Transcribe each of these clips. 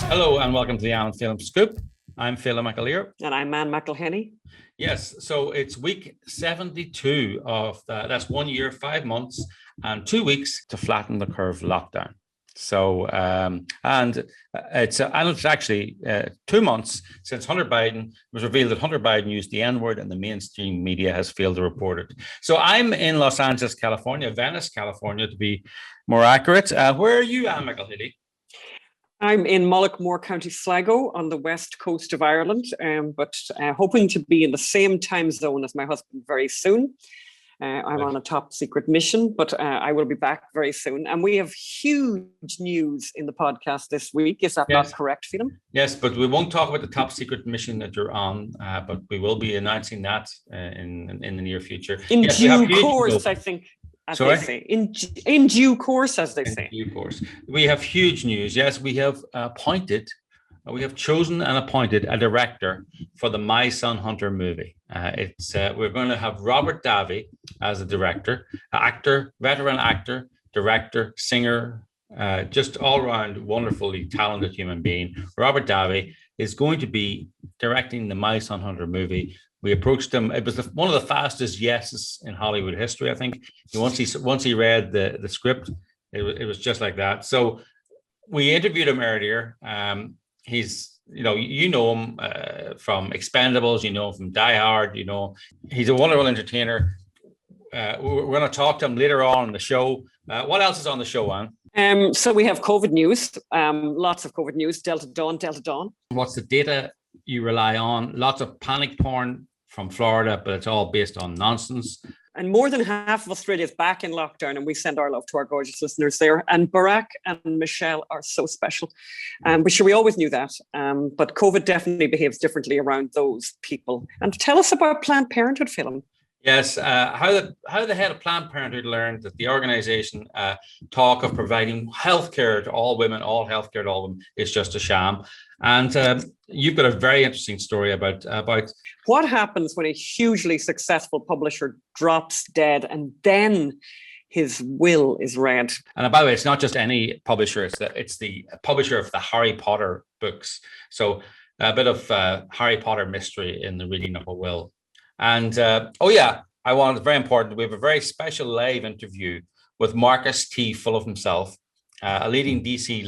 Hello and welcome to the Alan Film Scoop. I'm 𝙎𝙤𝙤 𝙃𝙪𝙣. And I'm Man McElhenney. Yes, so it's week 72 of that's 1 year, 5 months, and 2 weeks to flatten the curve lockdown. So, it's actually 2 months since Hunter Biden was revealed that Hunter Biden used the N-word and the mainstream media has failed to report it. So I'm in Los Angeles, California, Venice, California, to be more accurate. Where are you, Anne McElhenney? I'm in Mullaghmore, County Sligo on the west coast of Ireland, but hoping to be in the same time zone as my husband very soon. I'm on a top secret mission, but I will be back very soon. And we have huge news in the podcast this week. Is that not correct, Phelim? Yes, but we won't talk about the top secret mission that you're on, but we will be announcing that in the near future. In due course, I think. As Sorry? they say, in due course, as they say. In due course. We have huge news. Yes, we have chosen and appointed a director for the My Son Hunter movie. We're going to have Robert Davey as a director, veteran actor, director, singer, just all around wonderfully talented human being. Robert Davey is going to be directing the My Son Hunter movie. We approached him. It was one of the fastest yeses in Hollywood history, I think. Once he read the script, it was just like that. So we interviewed him earlier. He's, you know him from Expendables, you know him from Die Hard, he's a wonderful entertainer. We're going to talk to him later on in the show. What else is on the show, Anne? So we have COVID news, lots of COVID news, Delta Dawn. What's the data you rely on? Lots of panic porn from Florida, but it's all based on nonsense. And more than half of Australia is back in lockdown, and we send our love to our gorgeous listeners there. And Barack and Michelle are so special. But sure, we always knew that. But COVID definitely behaves differently around those people. And tell us about Planned Parenthood, Phelim. Yes, how the head of Planned Parenthood learned that the organization talk of providing healthcare to all women, is just a sham. And you've got a very interesting story about what happens when a hugely successful publisher drops dead and then his will is read. And by the way, it's not just any publisher; it's the publisher of the Harry Potter books. So a bit of Harry Potter mystery in the reading of a will. And very important. We have a very special live interview with Marcus T. Full of himself, a leading DC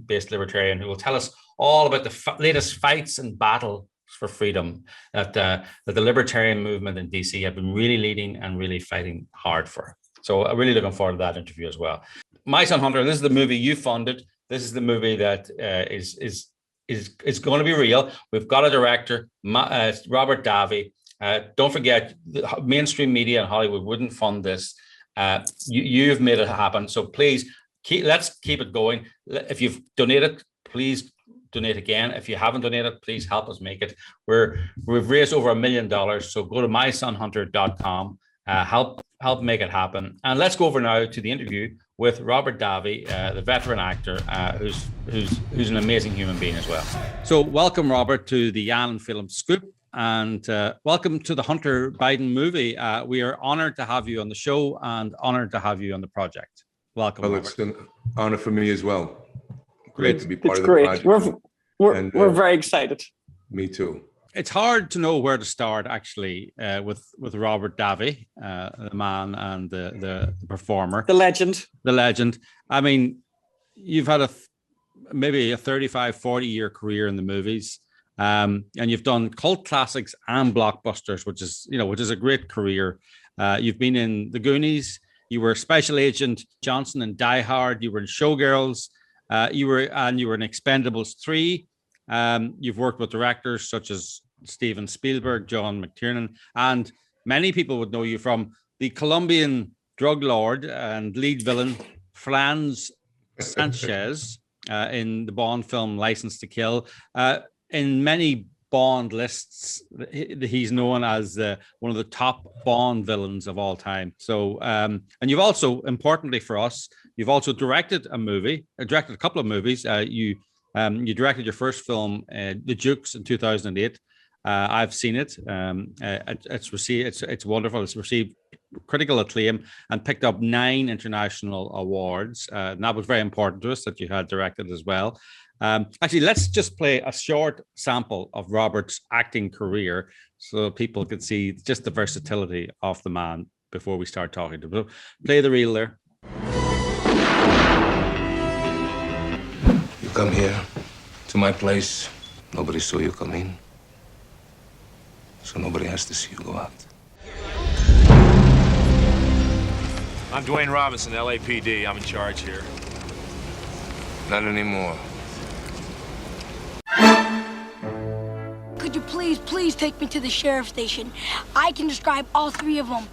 based libertarian, who will tell us all about the latest fights and battles for freedom that the libertarian movement in DC have been really leading and really fighting hard for. So I'm really looking forward to that interview as well. My Son Hunter, this is the movie you funded. This is the movie that is going to be real. We've got a director, Robert Davey. Don't forget, the mainstream media in Hollywood wouldn't fund this. You've made it happen. So please, let's keep it going. If you've donated, please donate again. If you haven't donated, please help us make it. We've raised over $1 million. So go to mysonhunter.com. Help make it happen. And let's go over now to the interview with Robert Davey, the veteran actor, who's an amazing human being as well. So welcome, Robert, to the Alan Film Scoop. And welcome to the Hunter Biden movie. We are honored to have you on the show and honored to have you on the project. Welcome. Well, it's an honor for me as well. Great to be part of the project. We're very excited. Me too. It's hard to know where to start, actually, with Robert Davey, the man and the performer. The legend. I mean, you've had maybe a 35, 40-year career in the movies. And you've done cult classics and blockbusters, which is a great career. You've been in The Goonies. You were Special Agent Johnson in Die Hard. You were in Showgirls. You were in Expendables 3. You've worked with directors such as Steven Spielberg, John McTiernan, and many people would know you from the Colombian drug lord and lead villain Franz Sanchez in the Bond film License to Kill. In many Bond lists, he's known as one of the top Bond villains of all time. So, and you've also, importantly for us, you've also directed a couple of movies. You directed your first film, The Jukes, in 2008, I've seen it. It's wonderful. It's received critical acclaim and picked up 9 international awards. And that was very important to us that you had directed as well. Actually, let's just play a short sample of Robert's acting career so people could see just the versatility of the man before we start talking to him. Play the reel there. You come here to my place. Nobody saw you come in. So nobody has to see you go out. I'm Dwayne Robinson, LAPD. I'm in charge here. Not anymore. Could you please take me to the sheriff's station? I can describe all 3 of them.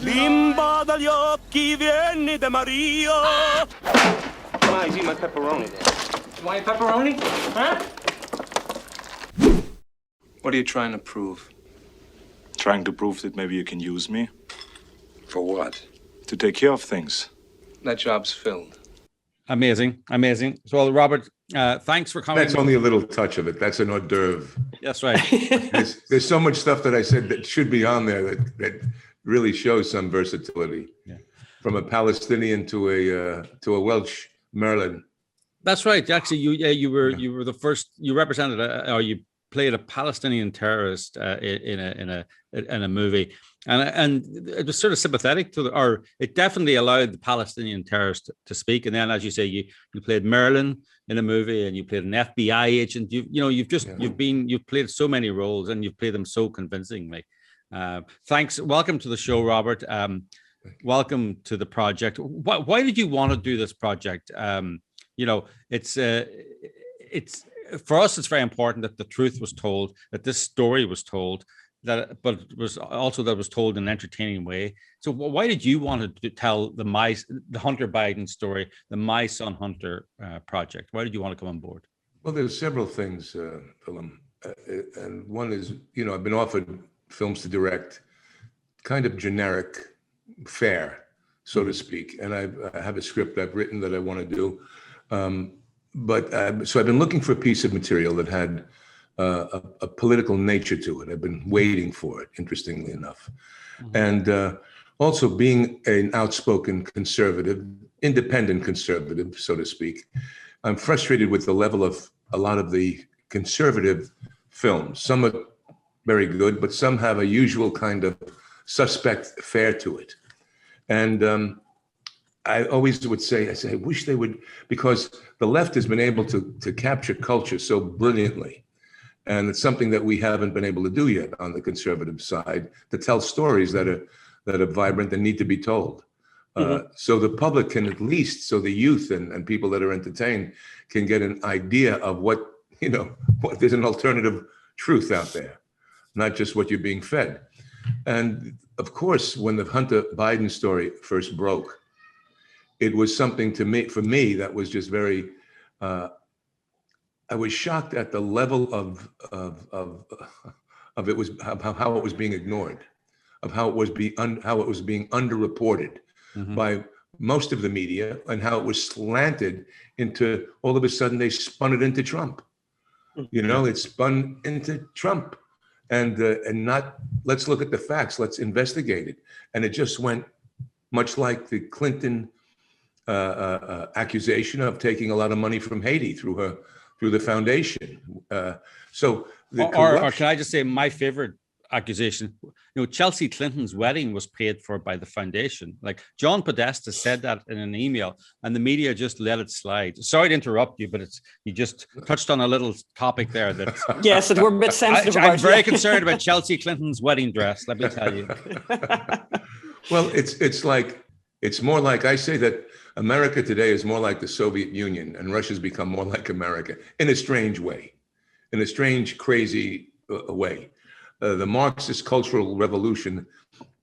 Bimba dagli occhi vieni da Maria. Come on, eat my pepperoni then. You want your pepperoni? Huh? What are you trying to prove? Trying to prove that maybe you can use me For what? to take care of things. That job's filled. Amazing. So, Robert, thanks for coming. That's only a little touch of it. That's an hors d'oeuvre. That's right. There's so much stuff that I said that should be on there that really shows some versatility. Yeah. From a Palestinian to a Welsh Merlin. That's right. Actually, you were the first. You represented or you played a Palestinian terrorist in a movie, and it was sort of sympathetic to or it definitely allowed the Palestinian terrorist to speak. And then, as you say, you played Merlin in a movie, and you played an FBI agent. You've played so many roles, and you've played them so convincingly. Thanks. Welcome to the show, Robert. Welcome to the project. Why did you want to do this project? It's for us, it's very important that the truth was told, that this story was told, but it was also that it was told in an entertaining way. So why did you want to tell the Hunter Biden story, the My Son Hunter project? Why did you want to come on board? Well, there's several things, Philip. And one is, I've been offered films to direct, kind of generic fare, so to speak. And I have a script I've written that I want to do. So I've been looking for a piece of material that had a political nature to it. I've been waiting for it, interestingly enough. Mm-hmm. And also being an outspoken conservative, independent conservative, so to speak, I'm frustrated with the level of a lot of the conservative films. Some are very good, but some have a usual kind of suspect fare to it. And I always would say, I wish they would, because the left has been able to capture culture so brilliantly. And it's something that we haven't been able to do yet on the conservative side, to tell stories that are vibrant and need to be told. So the public can at least, so the youth and people that are entertained can get an idea of what there's an alternative truth out there, not just what you're being fed. And of course, when the Hunter Biden story first broke, it was something for me that was just very, I was shocked at the level of it was how it was being ignored, of how it was being underreported by most of the media, and how it was slanted into, all of a sudden they spun it into Trump. It spun into Trump, and not, let's look at the facts, let's investigate it. And it just went much like the Clinton accusation of taking a lot of money from Haiti through the foundation. Or can I just say my favorite accusation? Chelsea Clinton's wedding was paid for by the foundation. Like John Podesta said that in an email, and the media just let it slide. Sorry to interrupt you, but you just touched on a little topic there that. Yes, we're a bit sensitive. I'm very concerned about Chelsea Clinton's wedding dress. Let me tell you. Well, it's more like, I say that America today is more like the Soviet Union, and Russia's become more like America in a strange way, in a strange, crazy way. The Marxist cultural revolution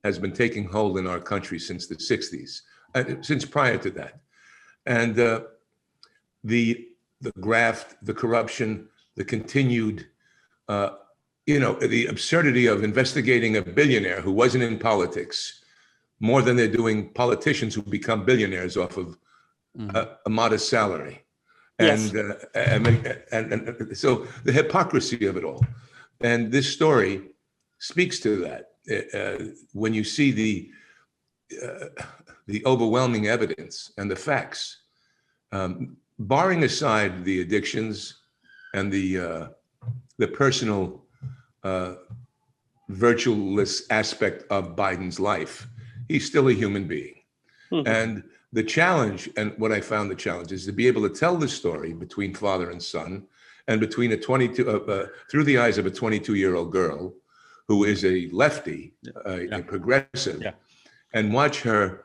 has been taking hold in our country since the 60s, since prior to that. And the graft, the corruption, the continued, the absurdity of investigating a billionaire who wasn't in politics more than they're doing politicians who become billionaires off of a modest salary. Yes. And so the hypocrisy of it all. And this story speaks to that. When you see the overwhelming evidence and the facts, barring aside the addictions and the personal virtueless aspect of Biden's life, he's still a human being. Mm-hmm. And the challenge, and what I found the challenge, is to be able to tell the story between father and son, and between through the eyes of a 22-year-old girl who is a lefty, a progressive, and watch her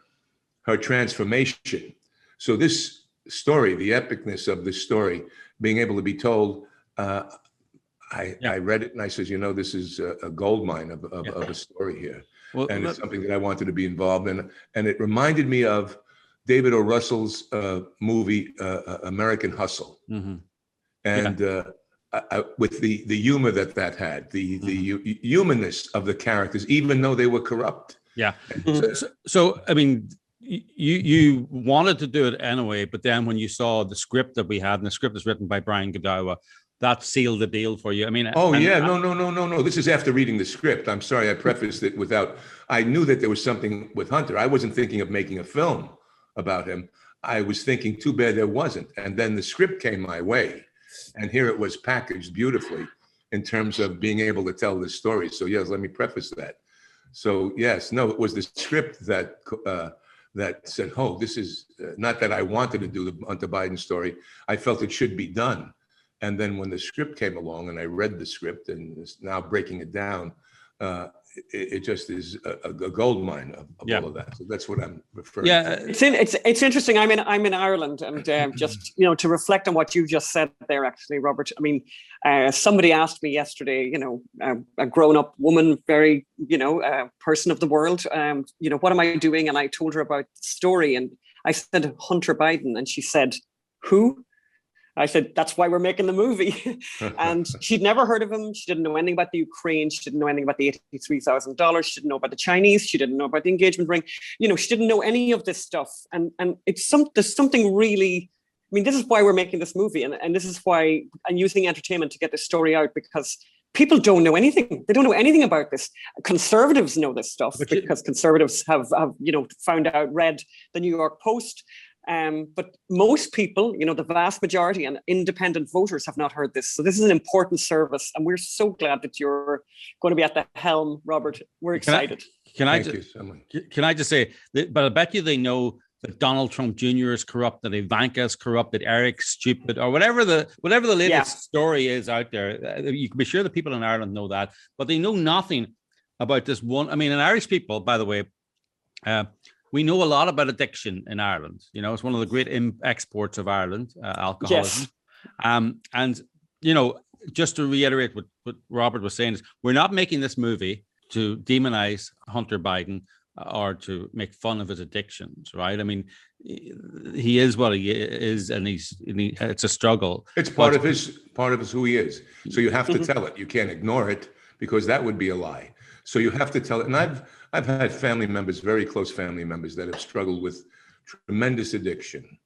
transformation. So this story, the epicness of this story, being able to be told, I read it and I says, this is a gold mine of a story here. Well, and it's something that I wanted to be involved in. And it reminded me of David O. Russell's movie, American Hustle. Mm-hmm. And with the humor that had, the humanness of the characters, even though they were corrupt. Yeah. So I mean, you wanted to do it anyway, but then when you saw the script that we had, and the script is written by Brian Godawa, that sealed the deal for you. I mean, no. This is after reading the script. I'm sorry, I prefaced it without. I knew that there was something with Hunter. I wasn't thinking of making a film about him. I was thinking, too bad there wasn't. And then the script came my way, and here it was packaged beautifully in terms of being able to tell this story. So yes, let me preface that. So yes, no, it was the script that said, "Oh, this is not that I wanted to do the Hunter Biden story. I felt it should be done." And then when the script came along and I read the script and is now breaking it down, it just is a gold mine of all of that. So that's what I'm referring to. It's interesting. I'm in Ireland, and just to reflect on what you just said there, actually, Robert. I mean, somebody asked me yesterday, a grown-up woman, very person of the world, what am I doing? And I told her about the story, and I said Hunter Biden, and she said, "Who?" I said, "That's why we're making the movie." And she'd never heard of him. She didn't know anything about the Ukraine. She didn't know anything about the $83,000. She didn't know about the Chinese. She didn't know about the engagement ring. She didn't know any of this stuff. And there's something really, I mean, this is why we're making this movie. And this is why I'm using entertainment to get this story out, because people don't know anything. They don't know anything about this. Conservatives know this stuff because conservatives have found out, read the New York Post. But most people, the vast majority and independent voters have not heard this. So this is an important service, and we're so glad that you're going to be at the helm, Robert. We're excited. Can I just say, but I bet you they know that Donald Trump Jr. is corrupt, that Ivanka is corrupt, that Eric's stupid, or whatever the latest story is out there. You can be sure that people in Ireland know that, but they know nothing about this one. I mean, and Irish people, by the way, we know a lot about addiction in Ireland. It's one of the great exports of Ireland, alcoholism. Yes. And, just to reiterate what Robert was saying, is we're not making this movie to demonize Hunter Biden or to make fun of his addictions, right? I mean, he is what he is, and it's a struggle. It's part of who he is. So you have to tell it. You can't ignore it, because that would be a lie. So you have to tell it. And I've had family members, very close family members, that have struggled with tremendous addiction.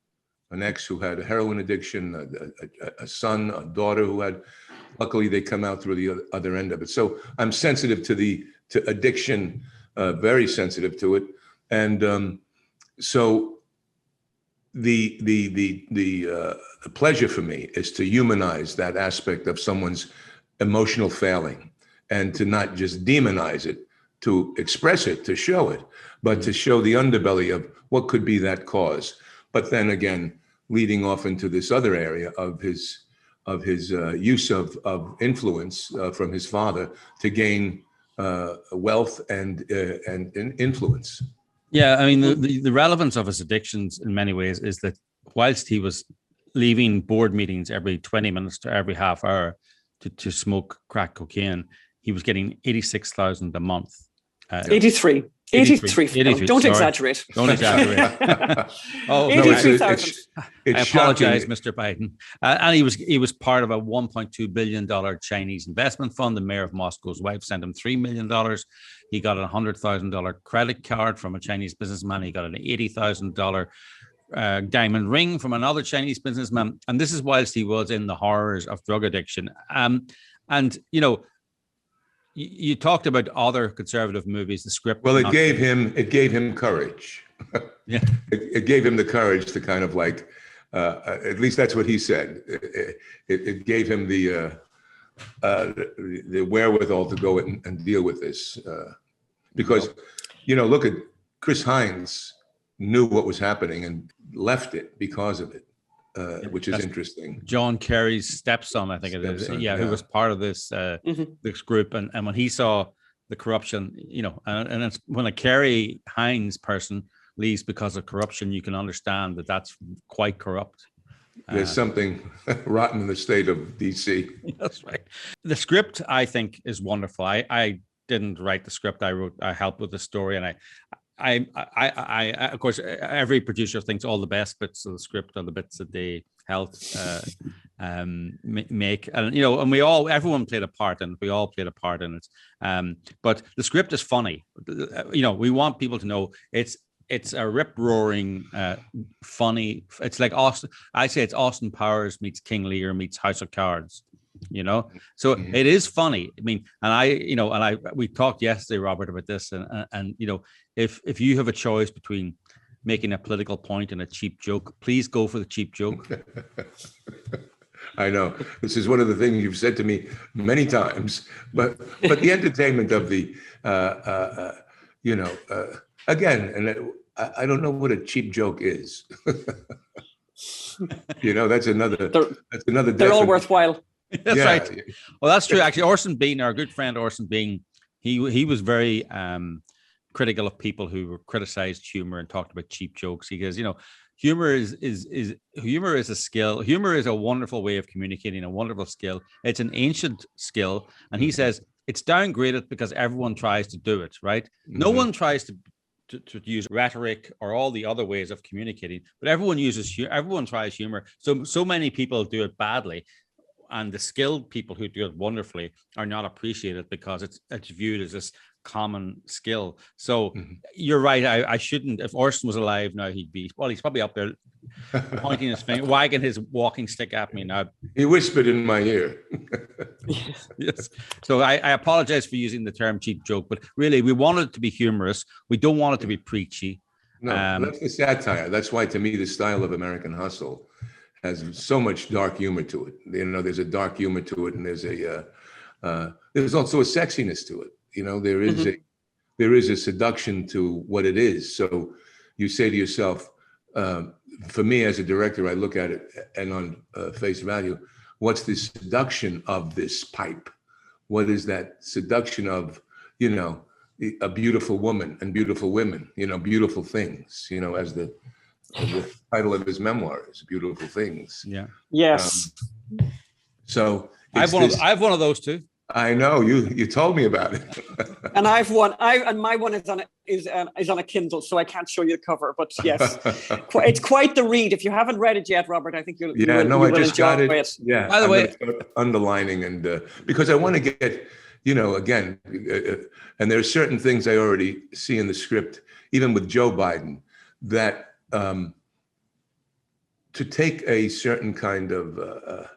An ex who had a heroin addiction, a son, a daughter who had, luckily they come out through the other end of it. So I'm sensitive to addiction, very sensitive to it. And so the pleasure for me is to humanize that aspect of someone's emotional failing, and to not just demonize it, to express it, to show it, but to show the underbelly of what could be that cause. But then again, leading off into this other area of his use of influence from his father to gain wealth and influence. Yeah, I mean, the relevance of his addictions in many ways is that whilst he was leaving board meetings every 20 minutes to every half hour to smoke crack cocaine, he was getting $86,000 a month. 83. Don't exaggerate. Don't exaggerate. Oh, 83,000. I apologize, Mr. Biden. And he was part of a $1.2 billion Chinese investment fund. The mayor of Moscow's wife sent him $3 million. He got a $100,000 credit card from a Chinese businessman. He got an $80,000 diamond ring from another Chinese businessman. And this is whilst he was in the horrors of drug addiction. And, you know, you talked about other conservative movies, the script. Well, it gave him courage. Yeah. It gave him the courage to kind of like, at least that's what he said. It gave him the wherewithal to go and deal with this. Because, you know, look at Chris Hines knew what was happening and left it because of it, which is interesting. John Kerry's stepson, I think it is. Yeah, who was part of this this group. And when he saw the corruption, you know, and it's when a Kerry Hines person leaves because of corruption, you can understand that that's quite corrupt. There's something rotten in the state of DC. That's right. The script, I think, is wonderful. I didn't write the script. I helped with the story, and I of course, every producer thinks all the best bits of the script are the bits that they helped make, and you know, and everyone played a part, and we all played a part in it. But the script is funny. You know, we want people to know it's a rip-roaring, funny. It's like Austin. I say it's Austin Powers meets King Lear meets House of Cards. You know, so it is funny. I mean, and we talked yesterday, Robert, about this, and you know, if you have a choice between making a political point and a cheap joke, please go for the cheap joke. I know this is one of the things you've said to me many times, but the entertainment of the, you know, again, and I don't know what a cheap joke is. You know, that's another. They're all worthwhile. That's right. Well, that's true. Actually, Orson Bean, our good friend Orson Bean, he was very critical of people who criticized humor and talked about cheap jokes. He goes, you know, humor is a skill. Humor is a wonderful way of communicating, a wonderful skill. It's an ancient skill, and he says it's downgraded because everyone tries to do it. Right? No one tries to use rhetoric or all the other ways of communicating, but everyone tries humor. So many people do it badly. And the skilled people who do it wonderfully are not appreciated because it's viewed as this common skill. So you're right. I shouldn't. If Orson was alive now, he's probably up there pointing his finger, wagging his walking stick at me now. He whispered in my ear. Yes. So I apologize for using the term cheap joke, but really we want it to be humorous. We don't want it to be preachy. No, that's the satire. That's why, to me, the style of American Hustle has so much dark humor to it. You know, there's a dark humor to it, and there's also a sexiness to it. You know, there is a seduction to what it is. So you say to yourself, for me as a director, I look at it and on face value, what's the seduction of this pipe? What is that seduction of, you know, a beautiful woman and beautiful women, you know, beautiful things, you know, as the title of his memoir is Beautiful Things. Yeah. Yes. So I've one of those too. I know you told me about it. And I've one. And my one is on a Kindle, so I can't show you the cover. But yes, it's quite the read. If you haven't read it yet, Robert, I think you'll. Yeah, I just got it. it. Yeah. By the way, underlining and because I want to get, you know, again, and there are certain things I already see in the script, even with Joe Biden, that. To take a certain kind of,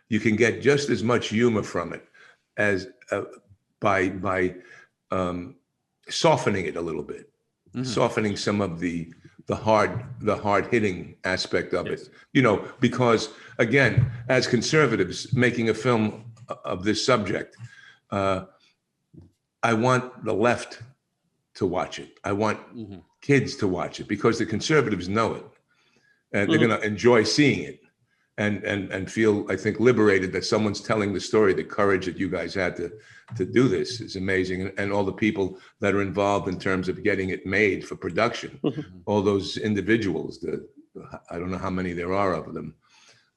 you can get just as much humor from it as by softening it a little bit, softening some of the hard hitting aspect of it. You know, because again, as conservatives making a film of this subject, I want the left to watch it. I want kids to watch it because the conservatives know it. And they're going to enjoy seeing it and feel, I think, liberated that someone's telling the story. The courage that you guys had to do this is amazing. And all the people that are involved in terms of getting it made for production, all those individuals, I don't know how many there are of them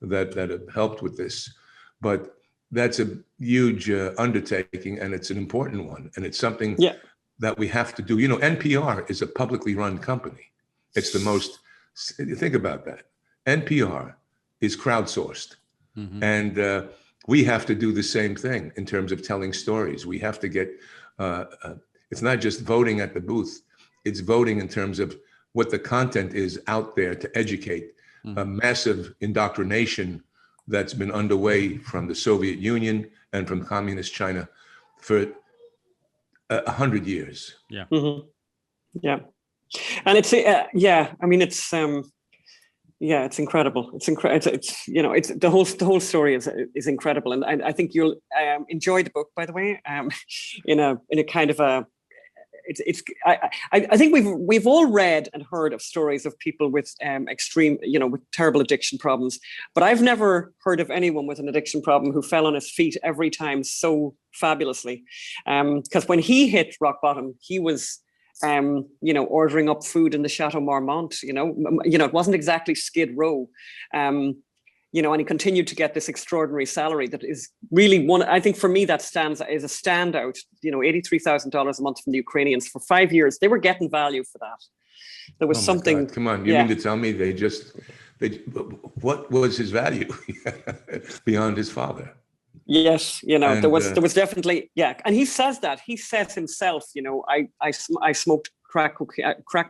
that have helped with this. But that's a huge undertaking, and it's an important one. And it's something that we have to do. You know, NPR is a publicly run company. It's the most... Think about that. NPR is crowdsourced. And we have to do the same thing in terms of telling stories. We have to get, it's not just voting at the booth, it's voting in terms of what the content is out there to educate. A massive indoctrination that's been underway from the Soviet Union and from communist China for 100 years. Yeah. Yeah. And it's, I mean, it's incredible. It's you know, it's the whole story is incredible. And I think you'll enjoy the book, by the way, in a kind of a, I think we've all read and heard of stories of people with extreme, you know, with terrible addiction problems, but I've never heard of anyone with an addiction problem who fell on his feet every time so fabulously. Because when he hit rock bottom, he was, you know, ordering up food in the Chateau Marmont. You know, it wasn't exactly Skid Row. You know, and he continued to get this extraordinary salary that is really one, I think for me, that stands as a standout, you know, $83,000 a month from the Ukrainians for 5 years. They were getting value for that. There was something. God, come on, you mean to tell me what was his value beyond his father? Yes, you know, and, there was definitely, and he says that. He says himself, you know, I smoked crack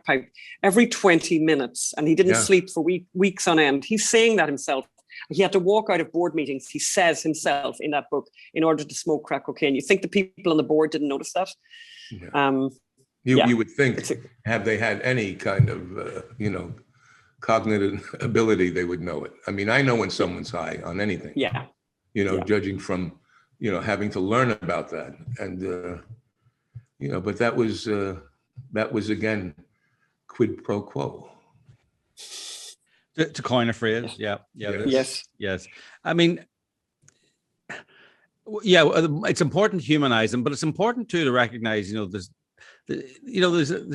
pipe every 20 minutes and he didn't sleep for weeks on end. He's saying that himself. He had to walk out of board meetings, he says himself in that book, in order to smoke crack cocaine. You think the people on the board didn't notice that? Yeah. You would think, have they had any kind of, you know, cognitive ability, they would know it. I mean, I know when someone's high on anything. Yeah. You know, judging from, you know, having to learn about that. And, you know, but that was again, quid pro quo. To coin a phrase, yes. I mean, it's important to humanize him, but it's important too to recognize, you know, there's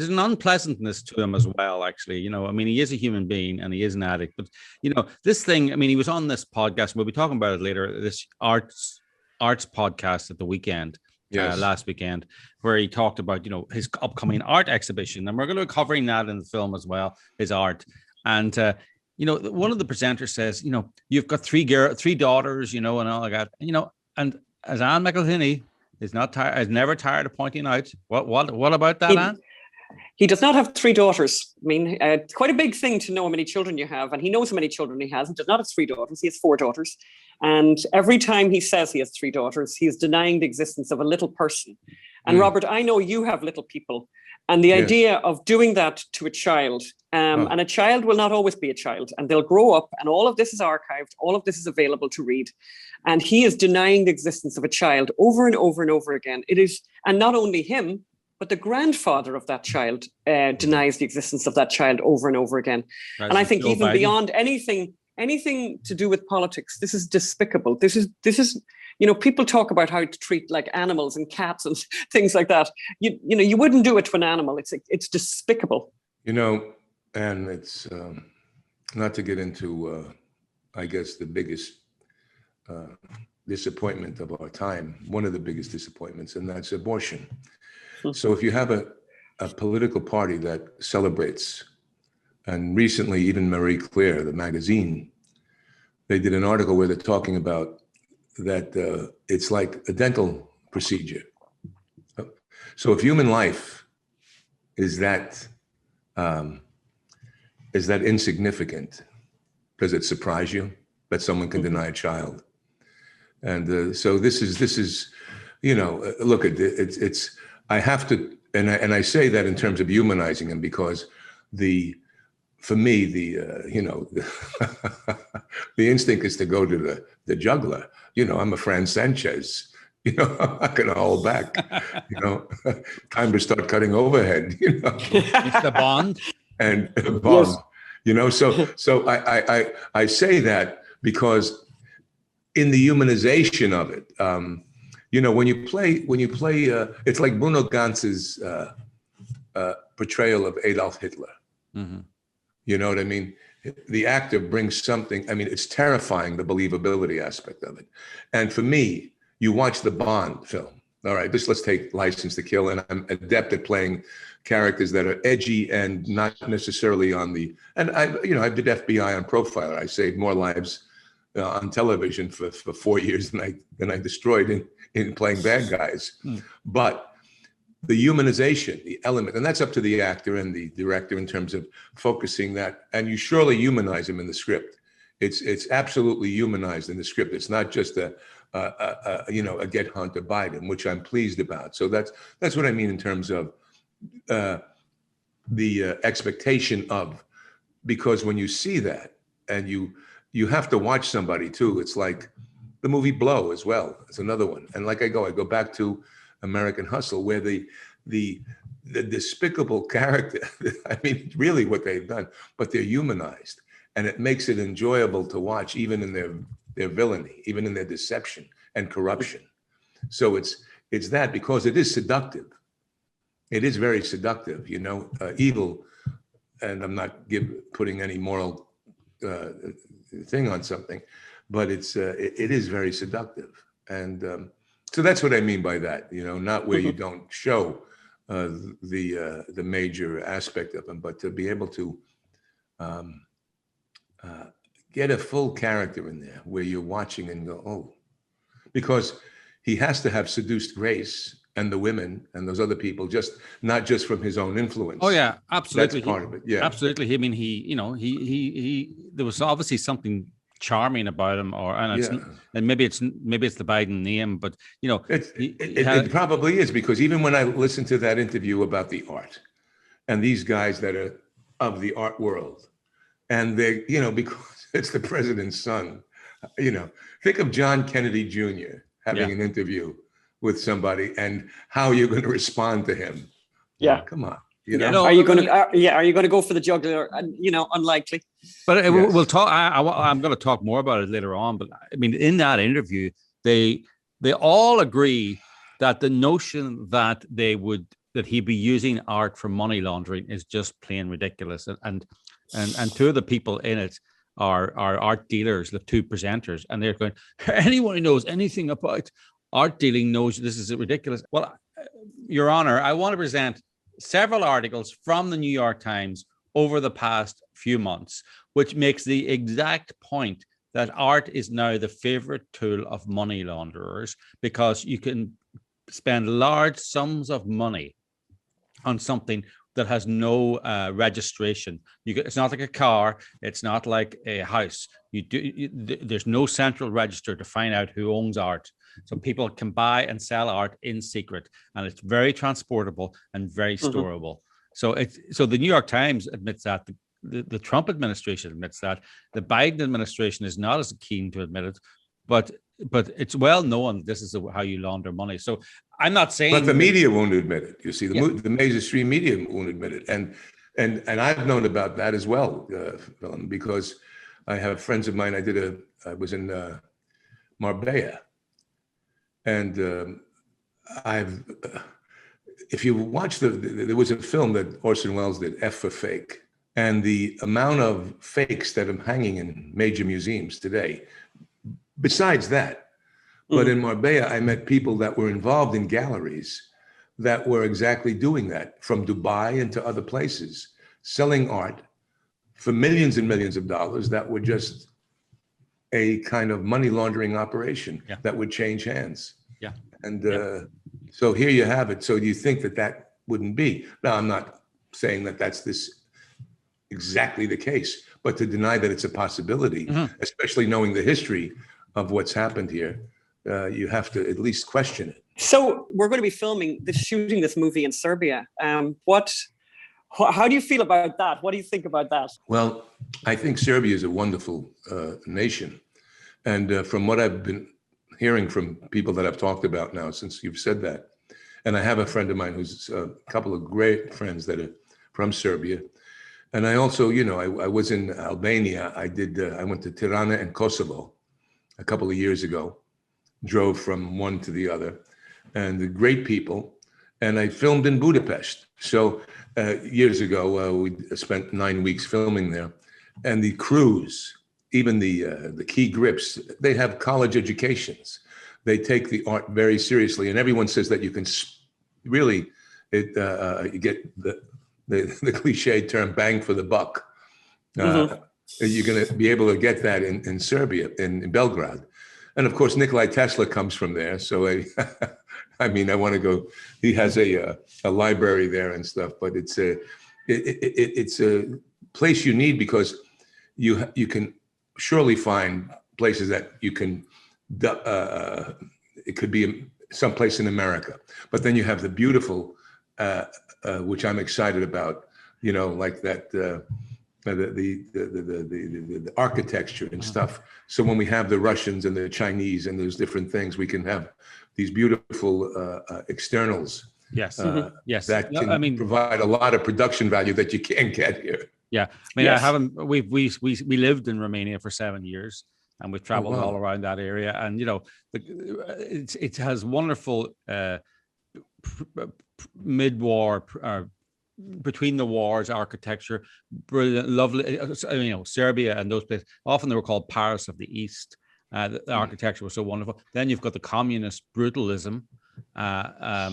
an unpleasantness to him as well. Actually, you know, I mean, he is a human being and he is an addict, but you know, this thing. I mean, he was on this podcast. We'll be talking about it later. This arts podcast at the weekend. Last weekend, where he talked about, you know, his upcoming art exhibition, and we're going to be covering that in the film as well, his art. And you know, one of the presenters says, you know, you've got three daughters, you know, and all like that, you know, and as Anne McElhinney is never tired of pointing out, what about that, Anne? He does not have 3 daughters. I mean, it's quite a big thing to know how many children you have, and he knows how many children he has. He does not have 3 daughters. He has 4 daughters. And every time he says he has 3 daughters, he is denying the existence of a little person. And Robert, I know you have little people. And the idea of doing that to a child, and a child will not always be a child, and they'll grow up, and all of this is archived, all of this is available to read. And he is denying the existence of a child over and over and over again. It is, and not only him, but the grandfather of that child denies the existence of that child over and over again. And I think even beyond anything to do with politics, this is despicable. This is, you know, people talk about how to treat like animals and cats and things like that. You know, you wouldn't do it to an animal. It's despicable. You know, and it's not to get into, I guess, the biggest disappointment of our time, one of the biggest disappointments, and that's abortion. So if you have a political party that celebrates, and recently even Marie Claire, the magazine, they did an article where they're talking about that it's like a dental procedure. So if human life is that insignificant, does it surprise you that someone can deny a child? And so this is, you know, look at it's. I have to, and I say that in terms of humanizing him, because for me, you know, the instinct is to go to the juggler. You know, I'm a Fran Sanchez. You know, I'm not going to hold back. You know, time to start cutting overhead. You know, Mr. Bond and Bond. Yes. You know, so I say that because in the humanization of it. You know, when you play, it's like Bruno Gantz's portrayal of Adolf Hitler. Mm-hmm. You know what I mean? The actor brings something. I mean, it's terrifying, the believability aspect of it. And for me, you watch the Bond film. All right, let's take License to Kill, and I'm adept at playing characters that are edgy and not necessarily on the. And I did FBI on Profiler. I saved more lives on television for 4 years than I destroyed in playing bad guys. But the humanization, the element, and that's up to the actor and the director in terms of focusing that. And you surely humanize him in the script. It's absolutely humanized in the script. It's not just a 𝙎𝙤𝙤𝙘𝙤𝙤 𝙤𝙬, which I'm pleased about. So that's what I mean in terms of the expectation of, because when you see that, and you have to watch somebody too. It's like the movie Blow as well. It's another one. And like I go back to American Hustle, where the despicable character, I mean, really what they've done, but they're humanized. And it makes it enjoyable to watch, even in their villainy, even in their deception and corruption. So it's that, because it is seductive. It is very seductive, evil. And I'm not putting any moral thing on something, but it is very seductive. And so that's what I mean by that, not where you don't show the major aspect of them, but to be able to get a full character in there where you're watching and go, oh, because he has to have seduced Grace and the women and those other people, not just from his own influence. Oh yeah, absolutely. That's part of it. Yeah, absolutely. I mean, he there was obviously something charming about him, and maybe it's the Biden name, but it probably is, because even when I listened to that interview about the art and these guys that are of the art world, and they, because it's the president's son, think of John Kennedy Jr. having an interview with somebody and how you're going to respond to him. Yeah, come on. Are you going to go for the jugular? Unlikely. But we'll talk. I'm going to talk more about it later on. But I mean, in that interview, they all agree that the notion that he'd be using art for money laundering is just plain ridiculous. And two of the people in it are art dealers, the two presenters, and they're going, anyone who knows anything about art dealing knows this is ridiculous. Well, Your Honor, I want to present several articles from the New York Times over the past few months, which makes the exact point that art is now the favorite tool of money launderers, because you can spend large sums of money on something that has no registration. It's not like a car. It's not like a house. There's no central register to find out who owns art. So people can buy and sell art in secret, and it's very transportable and very storable. So the New York Times admits that. The Trump administration admits that. The Biden administration is not as keen to admit it, but it's well known this is how you launder money. So I'm not saying, but the media won't admit it. You see, the mainstream media won't admit it, and I've known about that as well, because I have friends of mine. I was in Marbella, and if you watch there was a film that Orson Welles did, F for Fake, and the amount of fakes that are hanging in major museums today. Besides that, but in Marbella, I met people that were involved in galleries that were exactly doing that, from Dubai and to other places, selling art for millions and millions of dollars that were just a kind of money laundering operation that would change hands. Yeah. And so here you have it. So do you think that wouldn't be? Now, I'm not saying that that's exactly the case, but to deny that it's a possibility, especially knowing the history of what's happened here, you have to at least question it. So we're going to be shooting this movie in Serbia. How do you feel about that? What do you think about that? Well, I think Serbia is a wonderful nation. And from what I've been hearing from people that I've talked about now, since you've said that, and I have a friend of mine who's a couple of great friends that are from Serbia. And I also, I was in Albania. I went to Tirana and Kosovo a couple of years ago, drove from one to the other, and the great people. And I filmed in Budapest. So years ago, we spent 9 weeks filming there. And the crews, even the key grips, they have college educations. They take the art very seriously. And everyone says that you can really you get the cliche term, bang for the buck. You're going to be able to get that in Serbia, in Belgrade. And of course, Nikola Tesla comes from there. So I mean, I want to go. He has a library there and stuff, but it's a place you need because you can surely find places that you can. It could be someplace in America, but then you have the beautiful, which I'm excited about. You know, like that. The architecture and stuff. So when we have the Russians and the Chinese and those different things, we can have these beautiful externals. Yes. Yes. That can provide a lot of production value that you can't get here. Yeah. I mean, yes. We lived in Romania for 7 years, and we've traveled all around that area. And, you know, it has wonderful mid-war between the wars architecture, brilliant, lovely. You know, Serbia and those places, often they were called Paris of the East. The architecture was so wonderful. Then you've got the communist brutalism, a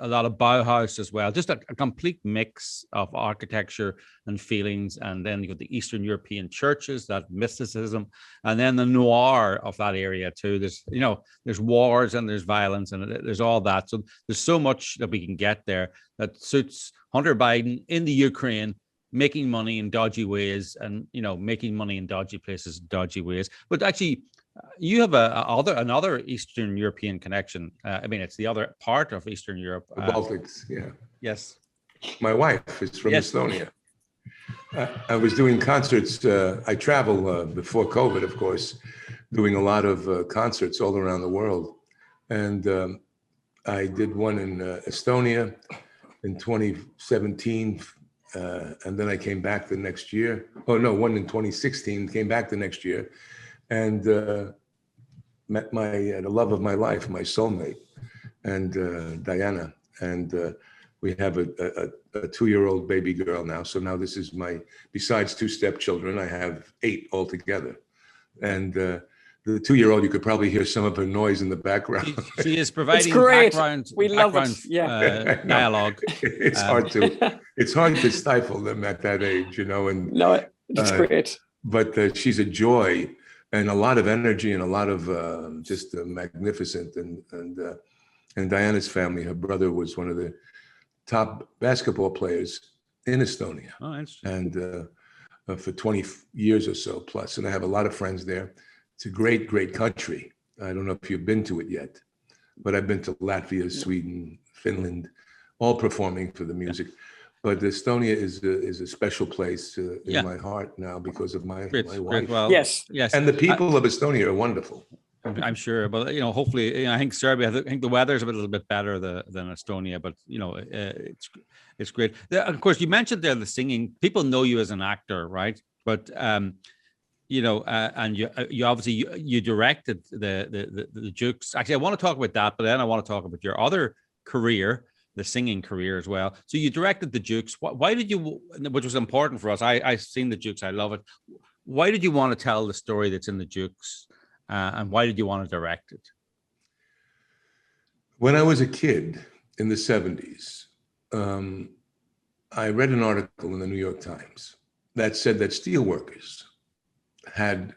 lot of Bauhaus as well, just a complete mix of architecture and feelings. And then you got the Eastern European churches, that mysticism, and then the noir of that area too. There's, you know, there's wars and there's violence and there's all that. So there's so much that we can get there that suits Hunter Biden in the Ukraine, making money in dodgy ways, and, you know, making money in dodgy places, dodgy ways. But actually, you have another Eastern European connection. I mean, it's the other part of Eastern Europe. The Baltics, yeah. Yes. My wife is from Estonia. I was doing concerts. I travel before COVID, of course, doing a lot of concerts all around the world. And I did one in Estonia in 2017. And then I came back the next year. Oh, no, one in 2016, came back the next year. And met the love of my life, my soulmate, and Diana. And we have a 2-year-old baby girl now. So now this is besides 2 stepchildren, I have 8 altogether. And the 2-year-old, you could probably hear some of her noise in the background. She is providing background dialogue. It's hard to stifle them at that age, you know. And no, it's great. But she's a joy. And a lot of energy and a lot of just magnificent. And Diana's family, her brother was one of the top basketball players in Estonia. Oh, interesting. And for 20 years or so plus. And I have a lot of friends there. It's a great, great country. I don't know if you've been to it yet, but I've been to Latvia, Sweden, Finland, all performing for the music. But Estonia is a special place in my heart now because of my wife. Well, yes. And the people of Estonia are wonderful. I'm sure, but, you know, hopefully, you know, I think Serbia. I think the weather's a little bit better than Estonia, but, you know, it's great. Of course, you mentioned there the singing. People know you as an actor, right? But you know, and you obviously you directed the Jukes. Actually, I want to talk about that, but then I want to talk about your other career, the singing career as well. So you directed the Jukes. Why did you, which was important for us? I've seen the Jukes. I love it. Why did you want to tell the story that's in the Jukes? And why did you want to direct it? When I was a kid in the 70s, I read an article in the New York Times that said that steelworkers had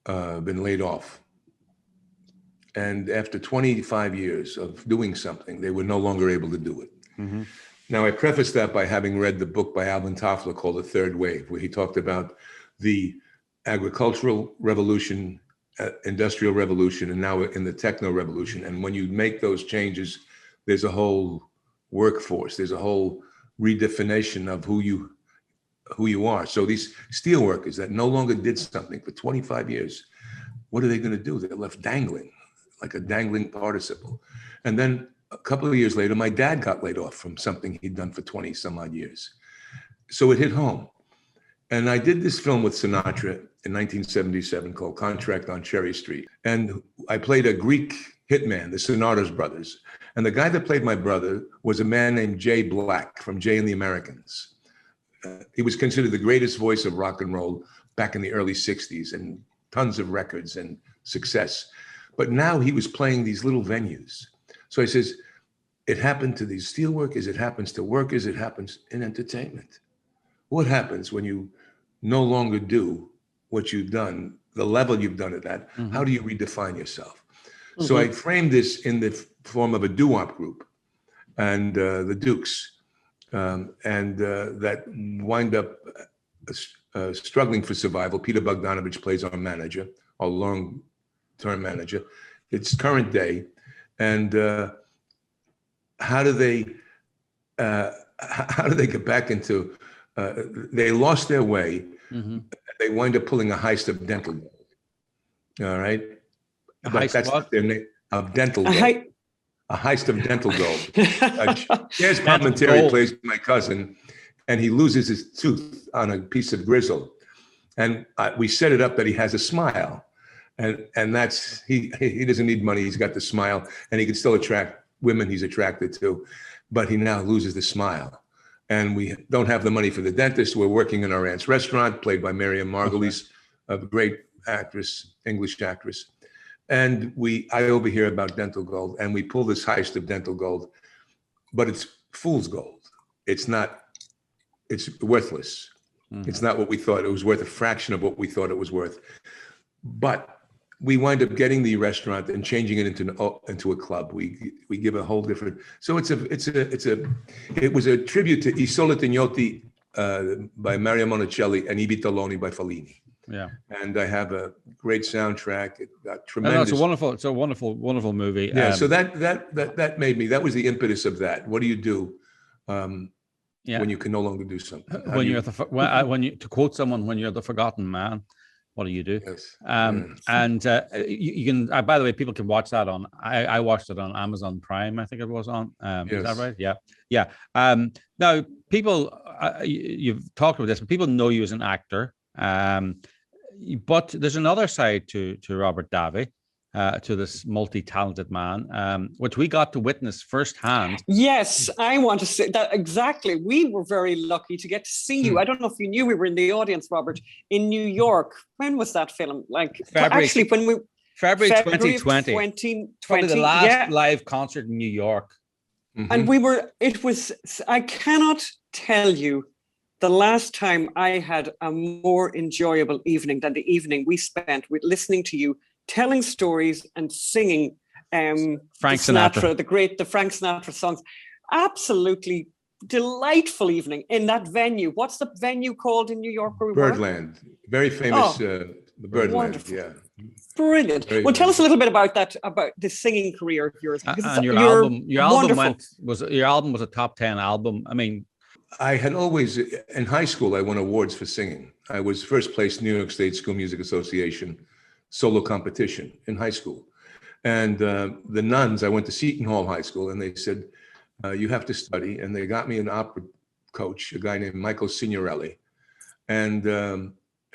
been laid off. And after 25 years of doing something, they were no longer able to do it. Mm-hmm. Now, I prefaced that by having read the book by Alvin Toffler called The Third Wave, where he talked about the agricultural revolution, industrial revolution, and now in the techno revolution. And when you make those changes, there's a whole workforce, there's a whole redefinition of who you are. So these steel workers that no longer did something for 25 years, what are they going to do? They're left dangling, like a dangling participle. And then a couple of years later, my dad got laid off from something he'd done for 20 some odd years. So it hit home. And I did this film with Sinatra in 1977 called Contract on Cherry Street. And I played a Greek hitman, the Sonatas brothers. And the guy that played my brother was a man named Jay Black from Jay and the Americans. He was considered the greatest voice of rock and roll back in the early 60s, and tons of records and success. But now he was playing these little venues. So he says, it happened to these steelworkers, it happens to workers, it happens in entertainment. What happens when you no longer do what you've done, the level you've done it at? Mm-hmm. How do you redefine yourself? So I framed this in the form of a doo-wop group, and the Dukes, that wind up struggling for survival. Peter Bogdanovich plays our manager, our long-term manager. It's current day, and how do they get back into? They lost their way. They wind up pulling a heist of dental gold. All right, but that's not their name. Of dental gold. A heist of dental gold. There's commentary plays my cousin, and he loses his tooth on a piece of grizzle, and we set it up that he has a smile, and that's he doesn't need money. He's got the smile, and he can still attract women he's attracted to, but he now loses the smile, and we don't have the money for the dentist. We're working in our aunt's restaurant, played by Miriam Margolyes, a great actress, English actress. And I overhear about dental gold, and we pull this heist of dental gold, but it's fool's gold. It's worthless. It's not what we thought. It was worth a fraction of what we thought it was worth. But we wind up getting the restaurant and changing it into a club. We give a whole different. So it was a tribute to I Sole Tignotti by Mario Monicelli and I Vitelloni by Fellini. Yeah, and I have a great soundtrack. It got tremendous. It's a wonderful movie. Yeah, so that made me. That was the impetus of that. What do you do when you can no longer do something? To quote someone, when you're the forgotten man, what do you do? Yes. And you can. By the way, people can watch that on. I watched it on Amazon Prime. I think it was on. Yes. Is that right? Yeah. Now, people, you've talked about this, but people know you as an actor. But there's another side to Robert Davey, to this multi-talented man, which we got to witness firsthand. Yes, I want to say that exactly. We were very lucky to get to see you. I don't know if you knew we were in the audience, Robert, in New York. When was that film? February 2020. 2020. Probably the last live concert in New York. And I cannot tell you the last time I had a more enjoyable evening than the evening we spent with listening to you, telling stories and singing Frank Sinatra, the Frank Sinatra songs. Absolutely delightful evening in that venue. What's the venue called in New York where we Birdland. Very famous, the Birdland. Wonderful. Yeah. Brilliant. Tell us a little bit about that, about the singing career of yours. And your album was a top 10 album. I mean, I had always, in high school, I won awards for singing. I was first place New York State School Music Association solo competition in high school. And the nuns, I went to Seton Hall High School, and they said, you have to study. And they got me an opera coach, a guy named Michael Signorelli. And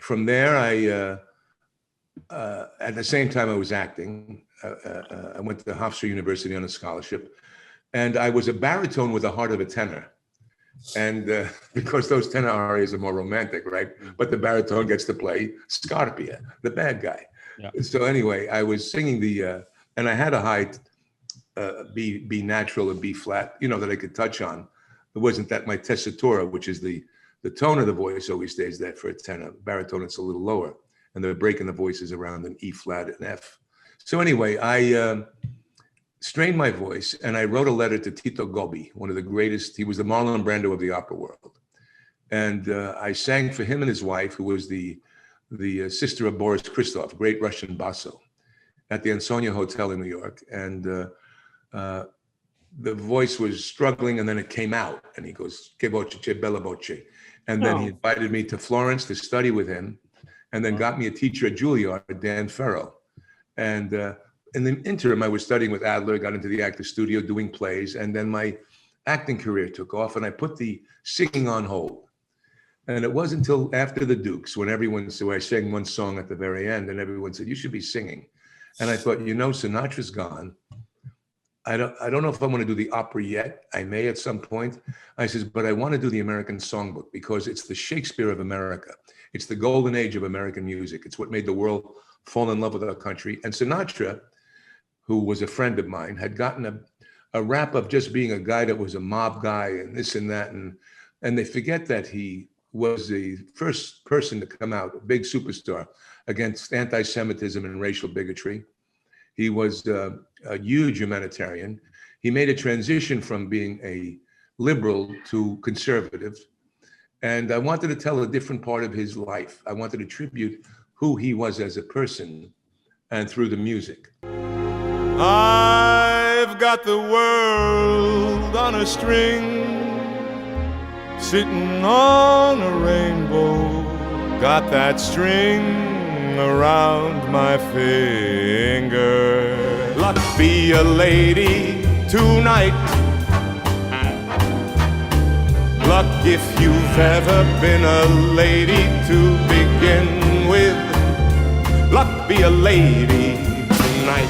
from there, at the same time I was acting, I went to Hofstra University on a scholarship. And I was a baritone with the heart of a tenor. And because those tenor arias are more romantic, right? But the baritone gets to play Scarpia, the bad guy. Yeah. So anyway, I was singing and I had a high B natural and B flat, that I could touch on. It wasn't that my tessitura, which is the tone of the voice, always stays there for a tenor. Baritone, it's a little lower, and the break in the voice is around an E flat and F. So anyway, I strained my voice, and I wrote a letter to Tito Gobbi, one of the greatest. He was the Marlon Brando of the opera world, and I sang for him and his wife, who was the sister of Boris Christoph, great Russian basso, at the Ansonia Hotel in New York. And the voice was struggling, and then it came out, and he goes, "Che voce, che bella voce." And then he invited me to Florence to study with him, and then got me a teacher at Juilliard, Dan Ferro. And in the interim, I was studying with Adler, got into the actor studio doing plays, and then my acting career took off, and I put the singing on hold. And it wasn't until after the Dukes, when I sang one song at the very end, and everyone said, "You should be singing." And I thought, Sinatra's gone. I don't know if I want to do the opera yet. I may at some point. I says, but I want to do the American Songbook, because it's the Shakespeare of America. It's the golden age of American music. It's what made the world fall in love with our country. And Sinatra, who was a friend of mine, had gotten a rap of just being a guy that was a mob guy and this and that. And they forget that he was the first person to come out, a big superstar, against anti-Semitism and racial bigotry. He was a huge humanitarian. He made a transition from being a liberal to conservative. And I wanted to tell a different part of his life. I wanted to tribute who he was as a person and through the music. I've got the world on a string, sitting on a rainbow, got that string around my finger. Luck be a lady tonight. Luck if you've ever been a lady to begin with. Luck be a lady tonight.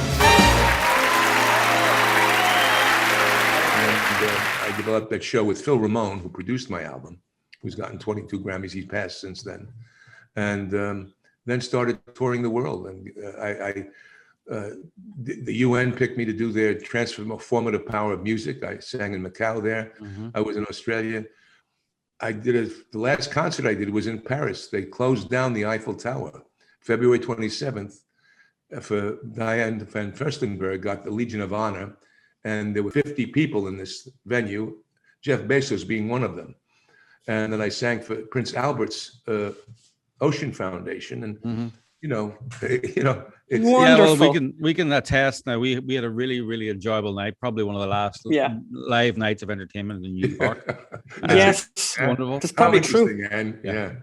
I developed that show with Phil Ramone, who produced my album, who's gotten 22 Grammys. He's passed since then. And then started touring the world. And the UN picked me to do their Transformative Power of Music. I sang in Macau there. I was in Australia. The last concert I did was in Paris. They closed down the Eiffel Tower, February 27th, for Diane van Furstenberg got the Legion of Honor. And there were 50 people in this venue, Jeff Bezos being one of them. And then I sang for Prince Albert's Ocean Foundation, and it's Wonderful. Yeah, well, we can attest. Now we had a really enjoyable night. Probably one of the last live nights of entertainment in New York. Yes, wonderful. It's probably true. And, yeah.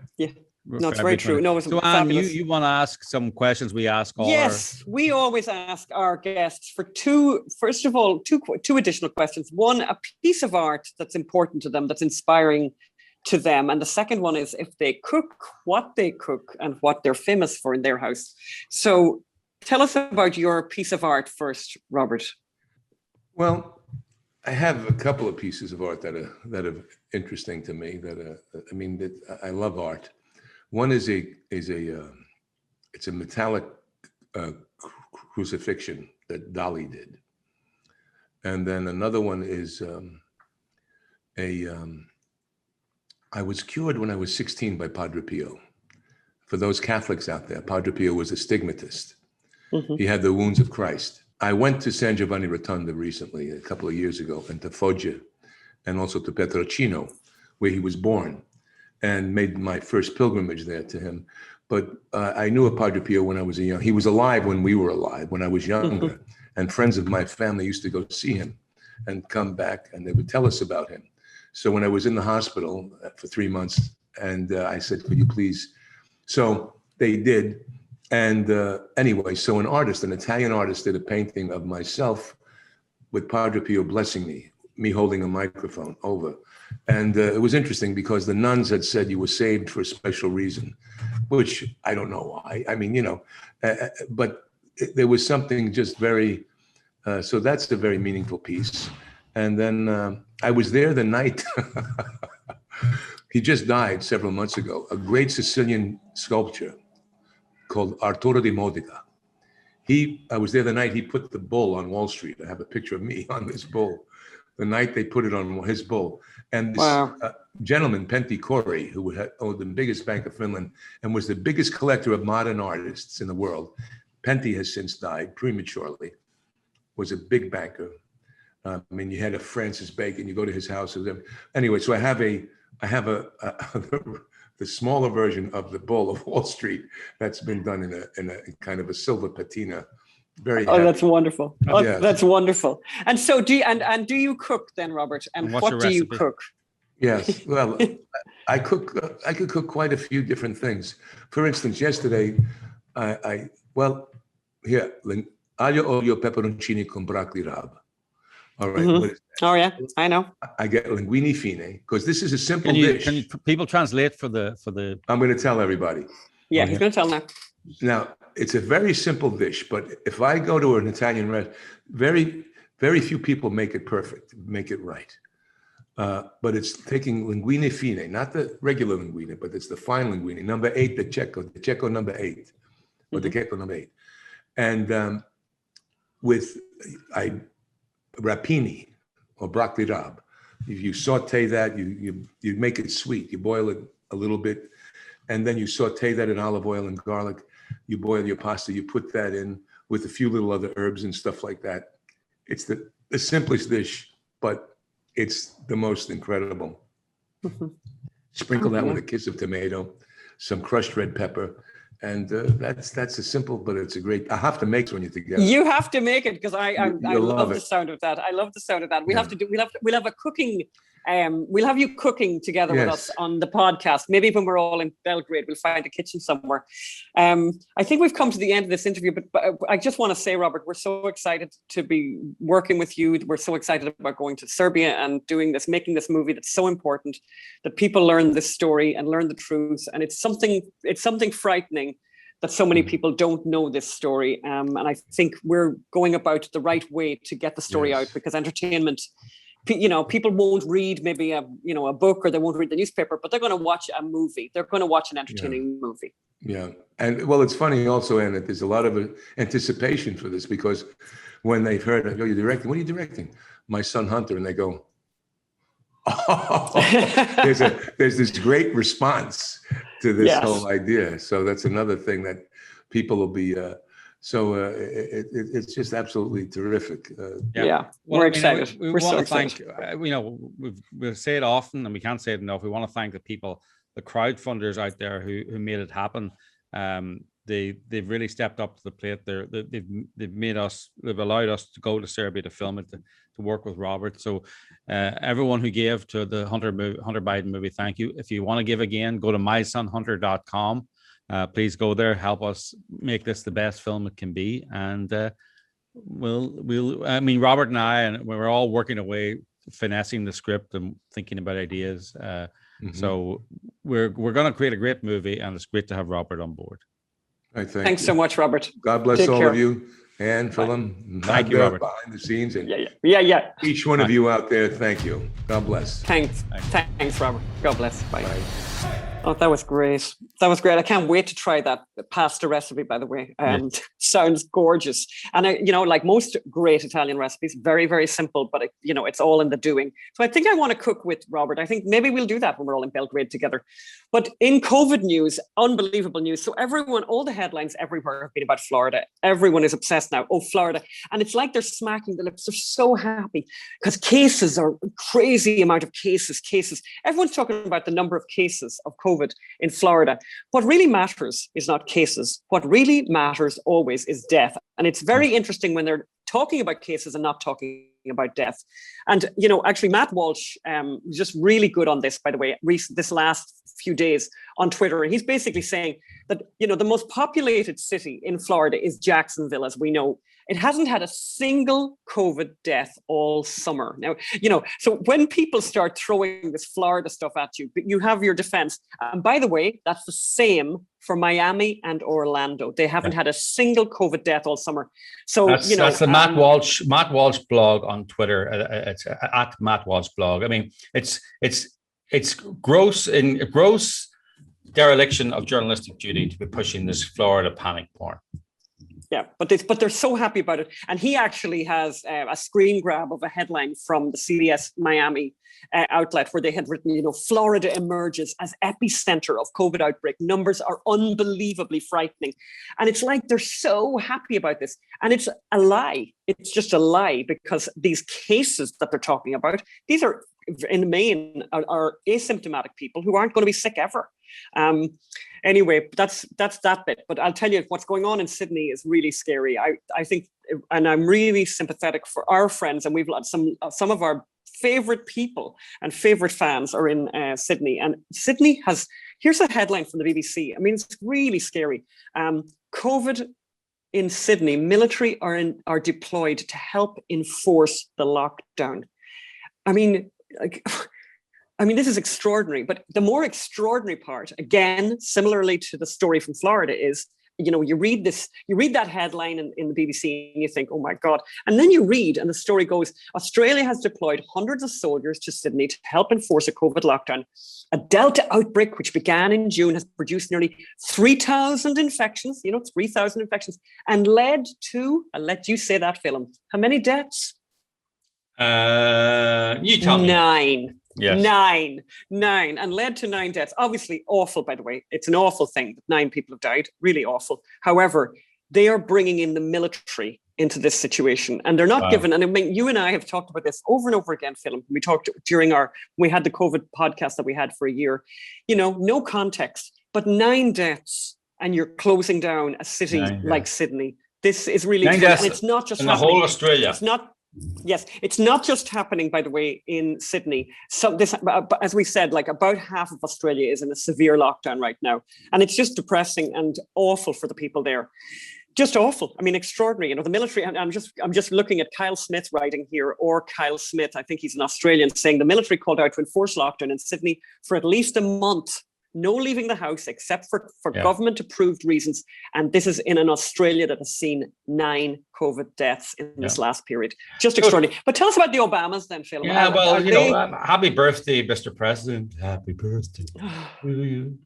No, it's very true. No, it was so, Anne, fabulous. you want to ask some questions? We ask all. Yes, we always ask our guests for two additional questions. One, a piece of art that's important to them, that's inspiring to them. And the second one is if they cook, what they cook and what they're famous for in their house. So tell us about your piece of art first, Robert. Well, I have a couple of pieces of art that are interesting to me. I love art. One is it's a metallic crucifixion that Davi did, and then another one is I was cured when I was 16 by Padre Pio. For those Catholics out there, Padre Pio was a stigmatist. He had the wounds of Christ. I went to San Giovanni Rotondo recently, a couple of years ago, and to Foggia, and also to Petrocino, where he was born, and made my first pilgrimage there to him. But I knew a Padre Pio when I was he was alive when we were alive, when I was younger, and friends of my family used to go see him and come back, and they would tell us about him. So when I was in the hospital for 3 months, and I said, could you please? So they did. And anyway, so an Italian artist did a painting of myself with Padre Pio blessing me holding a microphone over. And it was interesting because the nuns had said you were saved for a special reason, which I don't know why. I mean, but there was something just very, so that's a very meaningful piece. And then I was there the night, he just died several months ago, a great Sicilian sculptor called Arturo di Modica. I was there the night he put the bull on Wall Street. I have a picture of me on this bull. The night they put it on his bull. And this gentleman, Pentti Corri, who owned the biggest bank of Finland and was the biggest collector of modern artists in the world. Pentti has since died prematurely, was a big banker. I mean, you had a Francis Bacon, you go to his house. Anyway, so I have the smaller version of the bull of Wall Street that's been done in a kind of a silver patina. Very happy. That's wonderful. Yes. That's wonderful. And so do you cook then, Robert? And what do you cook? Yes. Well, I could cook quite a few different things. For instance, yesterday, here, aglio, olio, peperoncini con broccoli rabe. All right. What is that? Oh yeah, I know. I get linguine fine because this is a simple dish. Can people translate for the? I'm going to tell everybody. Yeah, he's going to tell now. Now, it's a very simple dish, but if I go to an Italian restaurant, very few people make it perfect, make it right. But it's taking linguine fine, not the regular linguine, but it's the fine linguine, number 8, the Cecco number 8, or the Cecco number 8. And with rapini or broccoli rabe, you saute that, you make it sweet, you boil it a little bit, and then you saute that in olive oil and garlic. You boil your pasta, you put that in with a few little other herbs and stuff like that. It's the simplest dish, but it's the most incredible. Sprinkle that with a kiss of tomato, some crushed red pepper, and that's a simple, but it's a great. I have to make when you're together. You have to make it, because I love the it. sound of that. I love the sound of that. We'll have a cooking. We'll have you cooking together with us on the podcast. Maybe when we're all in Belgrade, we'll find a kitchen somewhere. I think we've come to the end of this interview, but I just want to say, Robert, we're so excited to be working with you. We're so excited about going to Serbia and doing this, making this movie that's so important, that people learn this story and learn the truth. And it's something frightening that so many people don't know this story. And I think we're going about the right way to get the story out, because entertainment, people won't read maybe a book, or they won't read the newspaper, but they're going to watch a movie. They're going to watch an entertaining movie. Yeah. And well, it's funny also, Anne, that there's a lot of anticipation for this, because when they've heard, I go, you're directing? What are you directing? My son Hunter. And they go, oh, there's this great response to this whole idea. So that's another thing that people will be, it's just absolutely terrific. We're excited. We want to thank, we'll say it often and we can't say it enough. We want to thank the people, the crowdfunders out there who made it happen. They've really stepped up to the plate. They've allowed us to go to Serbia to film it, to work with Robert. So everyone who gave to the Hunter Biden movie, thank you. If you want to give again, go to mysonhunter.com. Please go there, help us make this the best film it can be. And Robert and I, and we're all working away, finessing the script and thinking about ideas. So we're going to create a great movie, and it's great to have Robert on board. Thanks so much, Robert. God bless all of you. And Philip, thank you, Robert. Behind the scenes, and each one of you out there, thank you. God bless. Thanks, Robert. God bless. Bye. Oh, that was great. I can't wait to try that pasta recipe, by the way. Sounds gorgeous. And like most great Italian recipes, very, very simple, but it's all in the doing. So I think I want to cook with Robert. I think maybe we'll do that when we're all in Belgrade together. But in COVID news, unbelievable news. So all the headlines everywhere have been about Florida. Everyone is obsessed now. Oh, Florida. And it's like they're smacking the lips. They're so happy because cases are crazy amount of cases. Everyone's talking about the number of cases of COVID in Florida. What really matters is not cases. What really matters always is death. And it's very interesting when they're talking about cases and not talking about death. And, actually Matt Walsh was just really good on this, by the way, this last few days on Twitter. And he's basically saying that, the most populated city in Florida is Jacksonville, as we know. It hasn't had a single COVID death all summer. Now, so when people start throwing this Florida stuff at you, you have your defense. And by the way, that's the same for Miami and Orlando. They haven't had a single COVID death all summer. So, that's the Matt Walsh blog on Twitter. It's at Matt Walsh blog. I mean, it's gross dereliction of journalistic duty to be pushing this Florida panic porn. Yeah, but they're so happy about it. And he actually has a screen grab of a headline from the CBS Miami outlet where they had written, Florida emerges as epicenter of COVID outbreak. Numbers are unbelievably frightening. And it's like they're so happy about this. And it's a lie. It's just a lie, because these cases that they're talking about, these are in the main are asymptomatic people who aren't going to be sick ever. Anyway, that's that bit. But I'll tell you, what's going on in Sydney is really scary. I think, and I'm really sympathetic for our friends, and we've got some of our favorite people and favorite fans are in Sydney. And Sydney here's a headline from the BBC. I mean, it's really scary. COVID in Sydney, military are deployed to help enforce the lockdown. I mean, this is extraordinary, but the more extraordinary part, again, similarly to the story from Florida, is, you read that headline in the BBC and you think, oh my God. And then you read, and the story goes, Australia has deployed hundreds of soldiers to Sydney to help enforce a COVID lockdown. A Delta outbreak, which began in June, has produced nearly 3,000 infections, 3,000 infections, and led to, I'll let you say that, Philip, how many deaths? You tell me. 9. Yes. 9, and led to 9 deaths. Obviously awful, by the way. It's an awful thing that 9 people have died. Really awful. However, they are bringing in the military into this situation, and they're not given. And I mean, you and I have talked about this over and over again, Philip. We talked we had the COVID podcast that we had for a year. No context, but 9 deaths, and you're closing down a city like Sydney. This is really, and it's not just in the whole Australia. It's not. Yes, it's not just happening, by the way, in Sydney. So this, as we said, like about half of Australia is in a severe lockdown right now, and it's just depressing and awful for the people there. Just awful. I mean, extraordinary. The military. And I'm just looking at Kyle Smith's writing here, or Kyle Smith. I think he's an Australian, saying the military called out to enforce lockdown in Sydney for at least a month. No leaving the house except for government-approved reasons. And this is in an Australia that has seen 9 COVID deaths in this last period. Just extraordinary. But tell us about the Obamas then, Phil. Yeah, happy birthday, Mr. President. Happy birthday to you.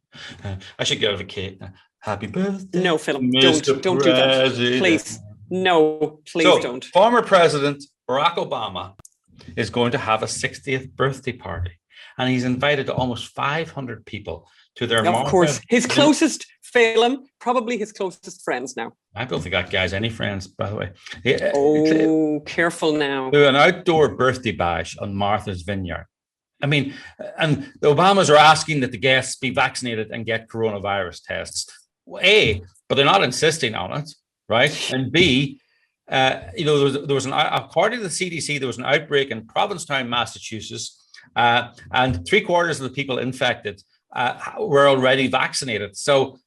I should give a cake. Happy birthday. No, Phil, don't do that. Please. No, please don't. Former President Barack Obama is going to have a 60th birthday party. And he's invited almost 500 people to their Of course, his closest, Phelim, probably his closest friends now. I don't think that guy's any friends, by the way. Careful now. To an outdoor birthday bash on Martha's Vineyard. I mean, and the Obamas are asking that the guests be vaccinated and get coronavirus tests. A, but they're not insisting on it, right? And B, there was according to the CDC, there was an outbreak in Provincetown, Massachusetts. And 3/4 of the people infected were already vaccinated. So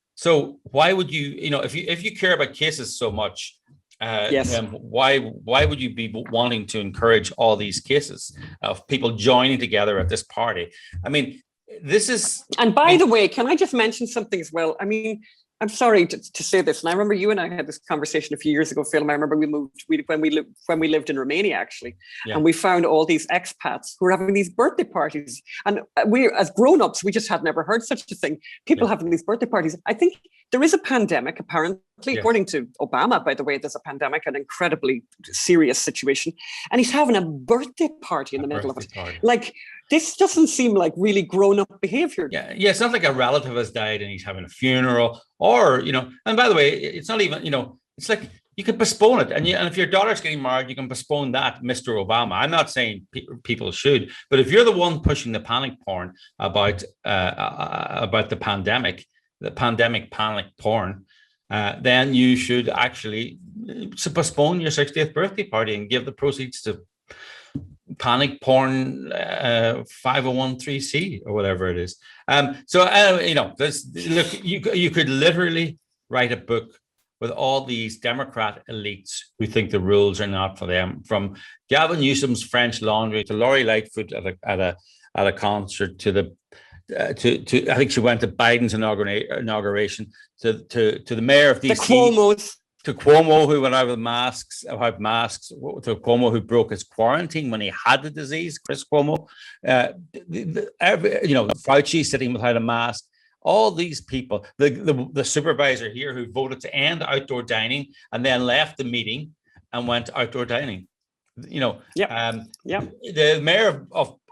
why would you, if you care about cases so much, why would you be wanting to encourage all these cases of people joining together at this party? I mean, this is. And by the way, can I just mention something as well? I mean, I'm sorry to say this, and I remember you and I had this conversation a few years ago, Phil. I remember when we lived in Romania, actually, and we found all these expats who were having these birthday parties, and we, as grown-ups, we just had never heard such a thing. People having these birthday parties. I think there is a pandemic, apparently, according to Obama. By the way, there's a pandemic, an incredibly serious situation, and he's having a birthday party in the middle of it. Like, this doesn't seem like really grown-up behavior. Yeah, it's not like a relative has died and he's having a funeral, or and by the way, it's not even it's like you can postpone it, and if your daughter's getting married, you can postpone that, Mr. Obama. I'm not saying people should, but if you're the one pushing the panic porn about the pandemic panic porn, then you should actually postpone your 60th birthday party and give the proceeds to panic porn 501(c) or whatever it is. Look, you could literally write a book with all these Democrat elites who think the rules are not for them, from Gavin Newsom's French Laundry to Lori Lightfoot at a concert to I think she went to Biden's inauguration to the mayor of DC. The Cuomo's. To Cuomo, who went out with masks, to Cuomo, who broke his quarantine when he had the disease, Chris Cuomo, Fauci sitting without a mask, all these people, the supervisor here who voted to end outdoor dining and then left the meeting and went outdoor dining. The mayor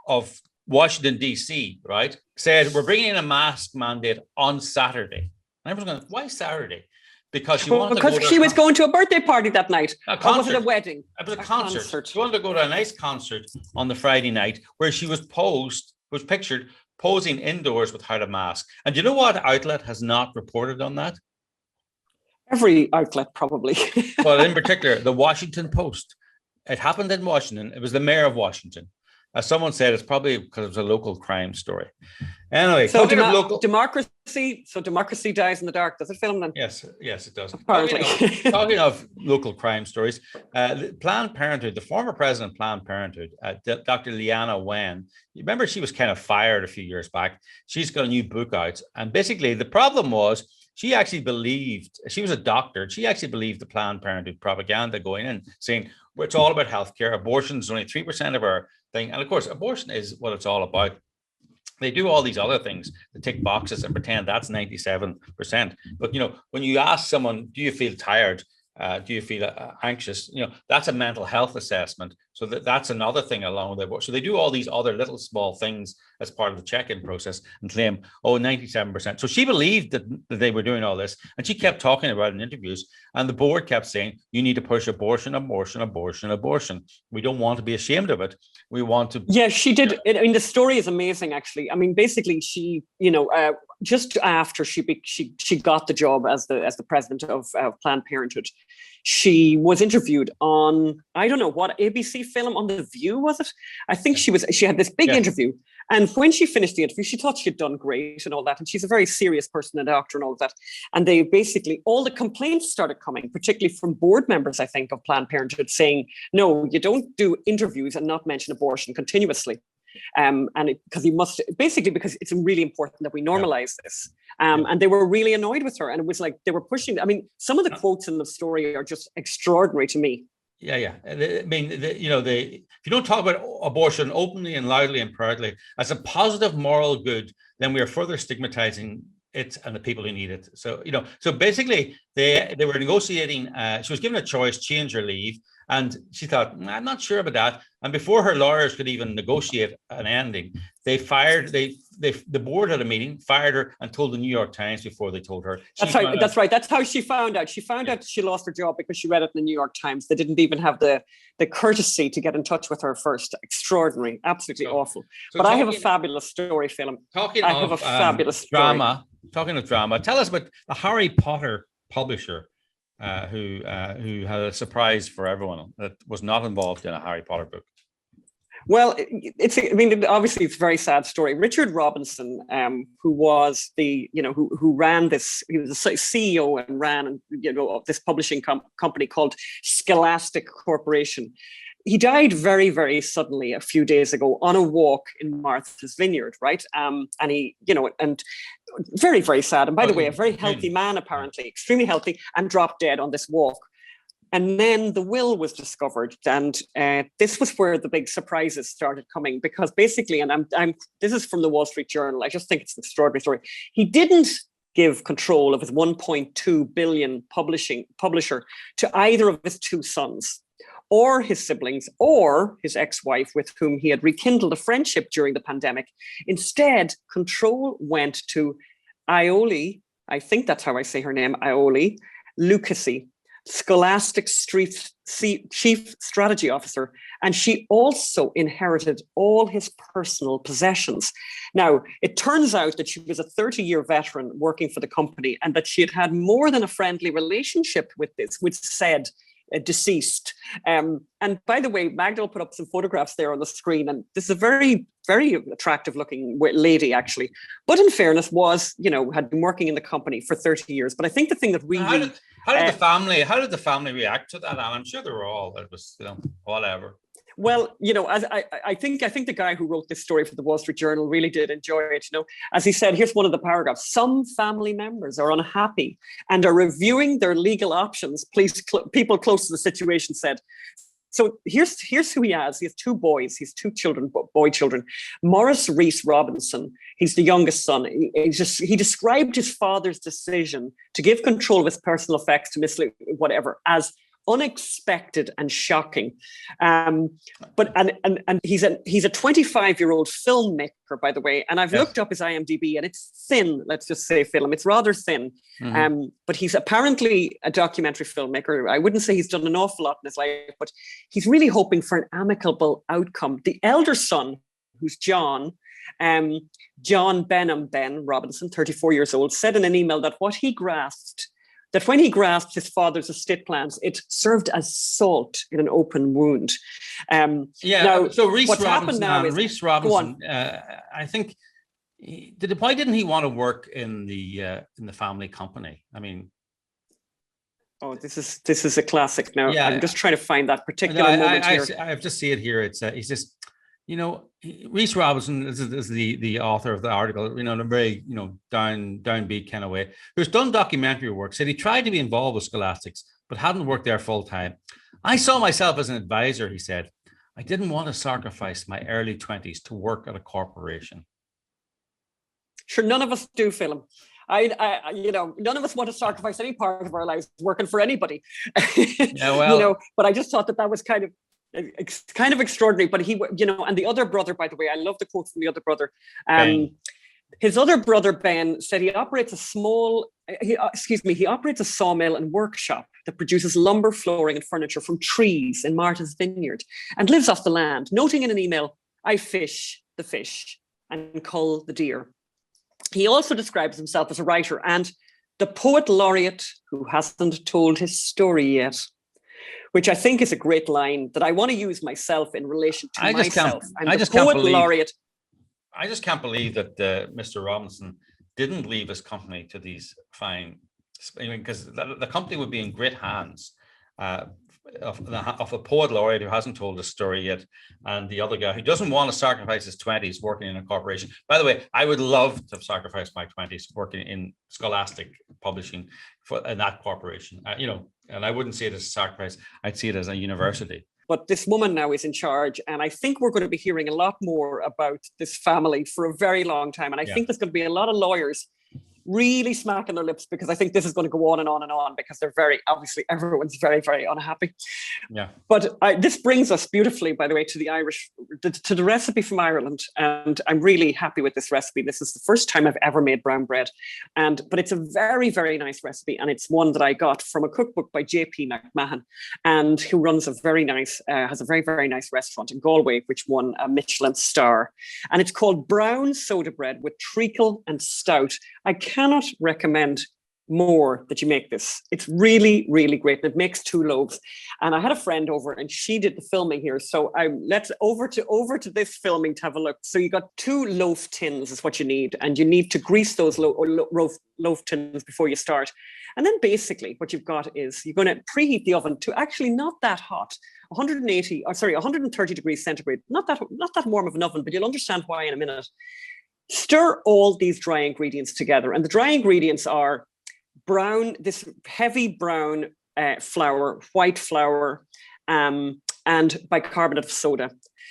of Washington, D.C., right, said, we're bringing in a mask mandate on Saturday. And everyone's going, why Saturday? Because she was going to a birthday party that night. A concert. Or was it a wedding? It was a concert. She wanted to go to a nice concert on the Friday night where she was pictured posing indoors without a mask. And do you know what outlet has not reported on that? Every outlet, probably. Well, in particular, the Washington Post. It happened in Washington. It was the mayor of Washington. As someone said, it's probably because it was a local crime story. Anyway, so democracy dies in the dark. Does it, film then? Yes, it does. Apparently. Talking of local crime stories, Planned Parenthood, the former president of Planned Parenthood, Dr. 𝙎𝙤𝙤 𝙤𝙤, you remember she was kind of fired a few years back. She's got a new book out. And basically the problem was she actually believed, she was a doctor, she actually believed the Planned Parenthood propaganda going in, saying, it's all about healthcare. Abortion is only 3% of our thing. And of course, abortion is what it's all about. They do all these other things to tick boxes and pretend that's 97%. But, when you ask someone, do you feel tired? Do you feel anxious? That's a mental health assessment. So that's another thing along with it. So they do all these other little small things as part of the check-in process and claim, 97%. So she believed that they were doing all this, and she kept talking about it in interviews. And the board kept saying, you need to push abortion, abortion, abortion, abortion. We don't want to be ashamed of it. We want to. Yeah, she did. I mean, the story is amazing, actually. I mean, basically, she, just after she got the job as the president of Planned Parenthood, she was interviewed on, I don't know what ABC film, on The View, was it? I think she had this big interview. And when she finished the interview, she thought she had done great and all that. And she's a very serious person, a doctor and all of that. And they basically, all the complaints started coming, particularly from board members, I think, of Planned Parenthood, saying, no, you don't do interviews and not mention abortion continuously. Because you must, basically, because it's really important that we normalize this. And they were really annoyed with her. And it was like they were pushing. I mean, some of the quotes in the story are just extraordinary to me. Yeah. I mean, if you don't talk about abortion openly and loudly and proudly as a positive moral good, then we are further stigmatizing it and the people who need it. So, so basically they were negotiating. She was given a choice, change or leave. And she thought, I'm not sure about that. And before her lawyers could even negotiate an ending, they fired, the board had a meeting, fired her, and told the New York Times before they told her. That's right. That's how she found out. She found out she lost her job because she read it in the New York Times. They didn't even have the courtesy to get in touch with her first. Extraordinary, absolutely awful. But I have a fabulous story, Phelim. Talking of drama, tell us about the Harry Potter publisher. Who had a surprise for everyone that was not involved in a Harry Potter book. Well, obviously it's a very sad story. Richard Robinson, who was who ran this, he was the CEO and ran this publishing company called Scholastic Corporation. He died very, very suddenly a few days ago on a walk in Martha's Vineyard, right? And he, and very, very sad. And by the way, a very healthy man, apparently, extremely healthy, and dropped dead on this walk. And then the will was discovered, and this was where the big surprises started coming, because basically, and this is from the Wall Street Journal. I just think it's an extraordinary story. He didn't give control of his 1.2 billion publisher to either of his two sons, or his siblings, or his ex-wife with whom he had rekindled a friendship during the pandemic. Instead, control went to 𝙈𝙤𝙤𝙤𝙤, I think that's how I say her name, 𝙈𝙤𝙤𝙤𝙤𝙤, Scholastic's chief strategy officer, and she also inherited all his personal possessions. Now, it turns out that she was a 30-year veteran working for the company, and that she had had more than a friendly relationship with said deceased. And by the way, Magda will put up some photographs there on the screen, and this is a very, very attractive looking lady, actually. But in fairness, had been working in the company for 30 years. But I think the thing that really... How did the family react to that? And I'm sure they were all, it was, whatever. Well, as I think the guy who wrote this story for the Wall Street Journal really did enjoy it. As he said, here's one of the paragraphs: some family members are unhappy and are reviewing their legal options. People close to the situation said. So here's who he has. He has two boys. He's two children, boy children. Maurice Rhys Robinson. He's the youngest son. He described his father's decision to give control of his personal effects to Miss whatever as unexpected and shocking. But he's a 25-year-old filmmaker, by the way. And I've looked up his IMDb, and it's thin. Let's just say film. It's rather thin. Mm-hmm. But he's apparently a documentary filmmaker. I wouldn't say he's done an awful lot in his life, but he's really hoping for an amicable outcome. The elder son, who's John Benham Ben Robinson, 34 years old, said in an email that when he grasped his father's estate plans, it served as salt in an open wound. Now, so Rhys Robinson, I think, why didn't he want to work in the family company? I mean, this is a classic. Now, I'm just trying to find that particular moment here. I have to see it here. It's he's just. Rhys Robinson is the author of the article, in a very, downbeat kind of way, who's done documentary work, said he tried to be involved with Scholastics, but hadn't worked there full time. I saw myself as an advisor, he said. I didn't want to sacrifice my early 20s to work at a corporation. Sure, none of us do, Phelim. none of us want to sacrifice any part of our lives working for anybody. Yeah, well, but I just thought that was kind of extraordinary. But he, and the other brother, by the way, I love the quote from the other brother. His other brother, Ben, said he operates a sawmill and workshop that produces lumber, flooring, and furniture from trees in Martha's Vineyard and lives off the land, noting in an email, "I fish the fish and cull the deer." He also describes himself as a writer and the poet laureate who hasn't told his story yet, which I think is a great line that I want to use myself in relation to myself. I'm the poet laureate. I just can't believe that Mr. Robinson didn't leave his company to these fine, because the company would be in great hands of a poet laureate who hasn't told his story yet, and the other guy who doesn't want to sacrifice his 20s working in a corporation. By the way, I would love to have sacrificed my 20s working in scholastic publishing in that corporation, and I wouldn't see it as a sacrifice. I'd see it as a university. But this woman now is in charge, and I think we're going to be hearing a lot more about this family for a very long time. And I think there's going to be a lot of lawyers really smacking their lips, because I think this is going to go on and on and on, because they're everyone's very, very unhappy. Yeah. But this brings us beautifully, by the way, to the recipe from Ireland. And I'm really happy with this recipe. This is the first time I've ever made brown bread. But it's a very, very nice recipe. And it's one that I got from a cookbook by J.P. McMahon, and who runs has a very, very nice restaurant in Galway, which won a Michelin star. And it's called brown soda bread with treacle and stout. I cannot recommend more that you make this. It's really, really great. And it makes 2 loaves. And I had a friend over and she did the filming here. So let's over to this filming to have a look. So you got 2 loaf tins is what you need. And you need to grease those loaf tins before you start. And then basically what you've got is you're going to preheat the oven to actually not that hot, 130 degrees centigrade. Not that warm of an oven, but you'll understand why in a minute. Stir all these dry ingredients together. And the dry ingredients are this heavy brown flour, white flour, and bicarbonate of soda.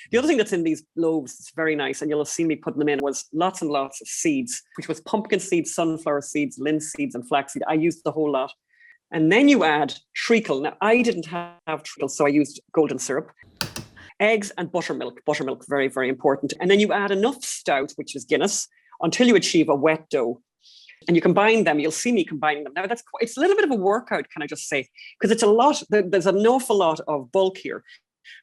The other thing that's in these loaves, it's very nice, and you'll have seen me putting them in, was lots and lots of seeds, which was pumpkin seeds, sunflower seeds, linseeds, and flaxseed. I used the whole lot. And then you add treacle. Now, I didn't have treacle, so I used golden syrup. Eggs and buttermilk. Buttermilk, very, very important. And then you add enough stout, which is Guinness, until you achieve a wet dough. And you combine them. You'll see me combining them. Now, it's a little bit of a workout, can I just say, because it's a lot. There's an awful lot of bulk here.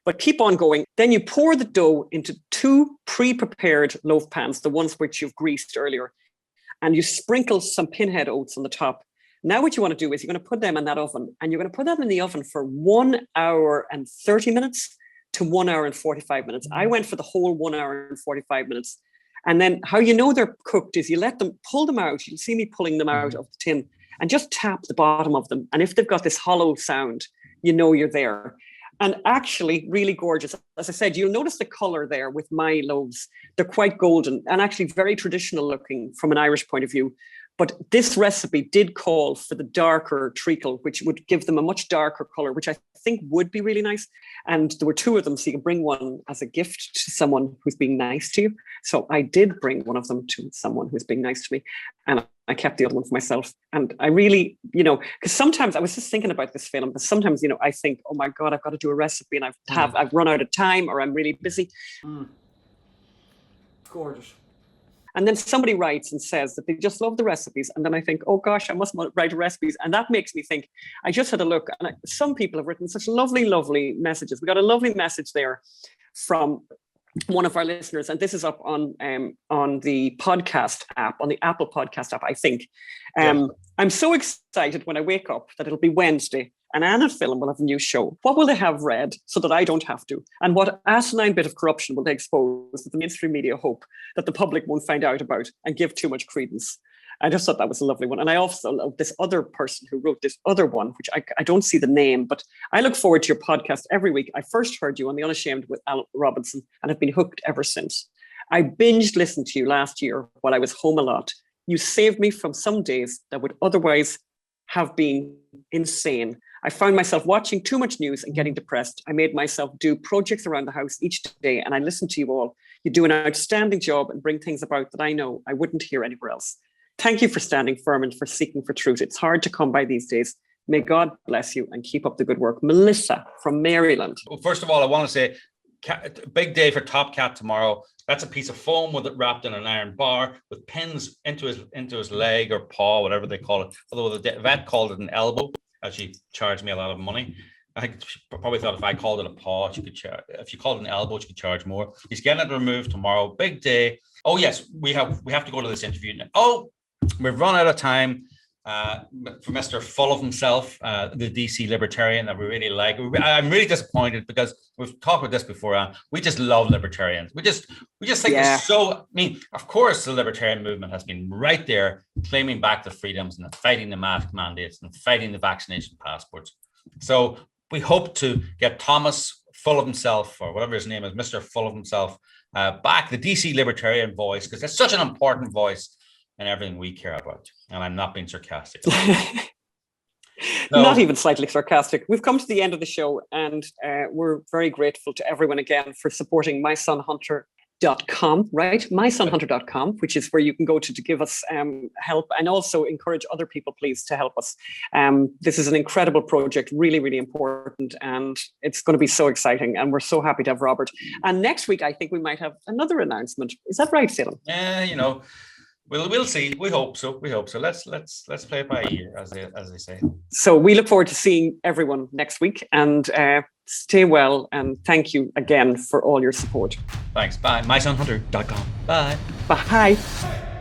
But keep on going. Then you pour the dough into 2 pre-prepared loaf pans, the ones which you've greased earlier. And you sprinkle some pinhead oats on the top. Now what you want to do is you're going to put them in that oven. And you're going to put that in the oven for 1 hour and 30 minutes. To 1 hour and 45 minutes. I went for the whole 1 hour and 45 minutes. And then how you know they're cooked is you pull them out. You'll see me pulling them out of the tin and just tap the bottom of them. And if they've got this hollow sound, you know you're there. And actually really gorgeous. As I said, you'll notice the color there with my loaves. They're quite golden and actually very traditional looking from an Irish point of view. But this recipe did call for the darker treacle, which would give them a much darker color, which I think would be really nice. And there were 2 of them, so you can bring one as a gift to someone who's being nice to you. So I did bring one of them to someone who's being nice to me. And I kept the other one for myself. And I really, because sometimes I was just thinking about this film, but sometimes, I think, oh my God, I've got to do a recipe and I've run out of time or I'm really busy. Gorgeous. And then somebody writes and says that they just love the recipes. And then I think, oh gosh, I must write recipes. And that makes me think, I just had a look. And some people have written such lovely, lovely messages. We got a lovely message there from one of our listeners. And this is up on the podcast app, on the Apple podcast app, I think. I'm so excited when I wake up that it'll be Wednesday. And Anne and Phil will have a new show. What will they have read so that I don't have to? And what asinine bit of corruption will they expose that the mainstream media hope that the public won't find out about and give too much credence? I just thought that was a lovely one. And I also love this other person who wrote this other one, which I don't see the name, but I look forward to your podcast every week. I first heard you on The Unashamed with Al Robinson and have been hooked ever since. I binged listened to you last year while I was home a lot. You saved me from some days that would otherwise have been insane. I found myself watching too much news and getting depressed. I made myself do projects around the house each day and I listened to you all. You do an outstanding job and bring things about that I know I wouldn't hear anywhere else. Thank you for standing firm and for seeking for truth. It's hard to come by these days. May God bless you and keep up the good work. Melissa from Maryland. Well, first of all, I want to say, big day for Top Cat tomorrow. That's a piece of foam with it wrapped in an iron bar with pins into his leg or paw, whatever they call it. Although the vet called it an elbow, as she charged me a lot of money. I think she probably thought if I called it a paw, she could charge. If you called it an elbow, she could charge more. He's getting it removed tomorrow. Big day. Oh yes, we have to go to this interview now. Oh, we've run out of time. For Mr. Full of himself, the DC libertarian that we really like. I'm really disappointed because we've talked about this before. We just love libertarians. We just think they're so. I mean, of course, the libertarian movement has been right there, claiming back the freedoms and fighting the mask mandates and fighting the vaccination passports. So we hope to get Thomas Full of Himself, or whatever his name is, Mr. Full of Himself, back, the DC libertarian voice, because it's such an important voice and everything we care about. And I'm not being sarcastic. Not even slightly sarcastic. We've come to the end of the show, and we're very grateful to everyone again for supporting mysonhunter.com, right? mysonhunter.com, which is where you can go to give us help, and also encourage other people, please, to help us. This is an incredible project, really, really important, and it's going to be so exciting. And we're so happy to have Robert. And next week, I think we might have another announcement. Is that right, Phelan? Yeah, we'll see. We hope so. Let's play it by ear, as they say. So we look forward to seeing everyone next week, and stay well. And thank you again for all your support. Thanks. Bye. mysonhunter.com. Bye. Bye.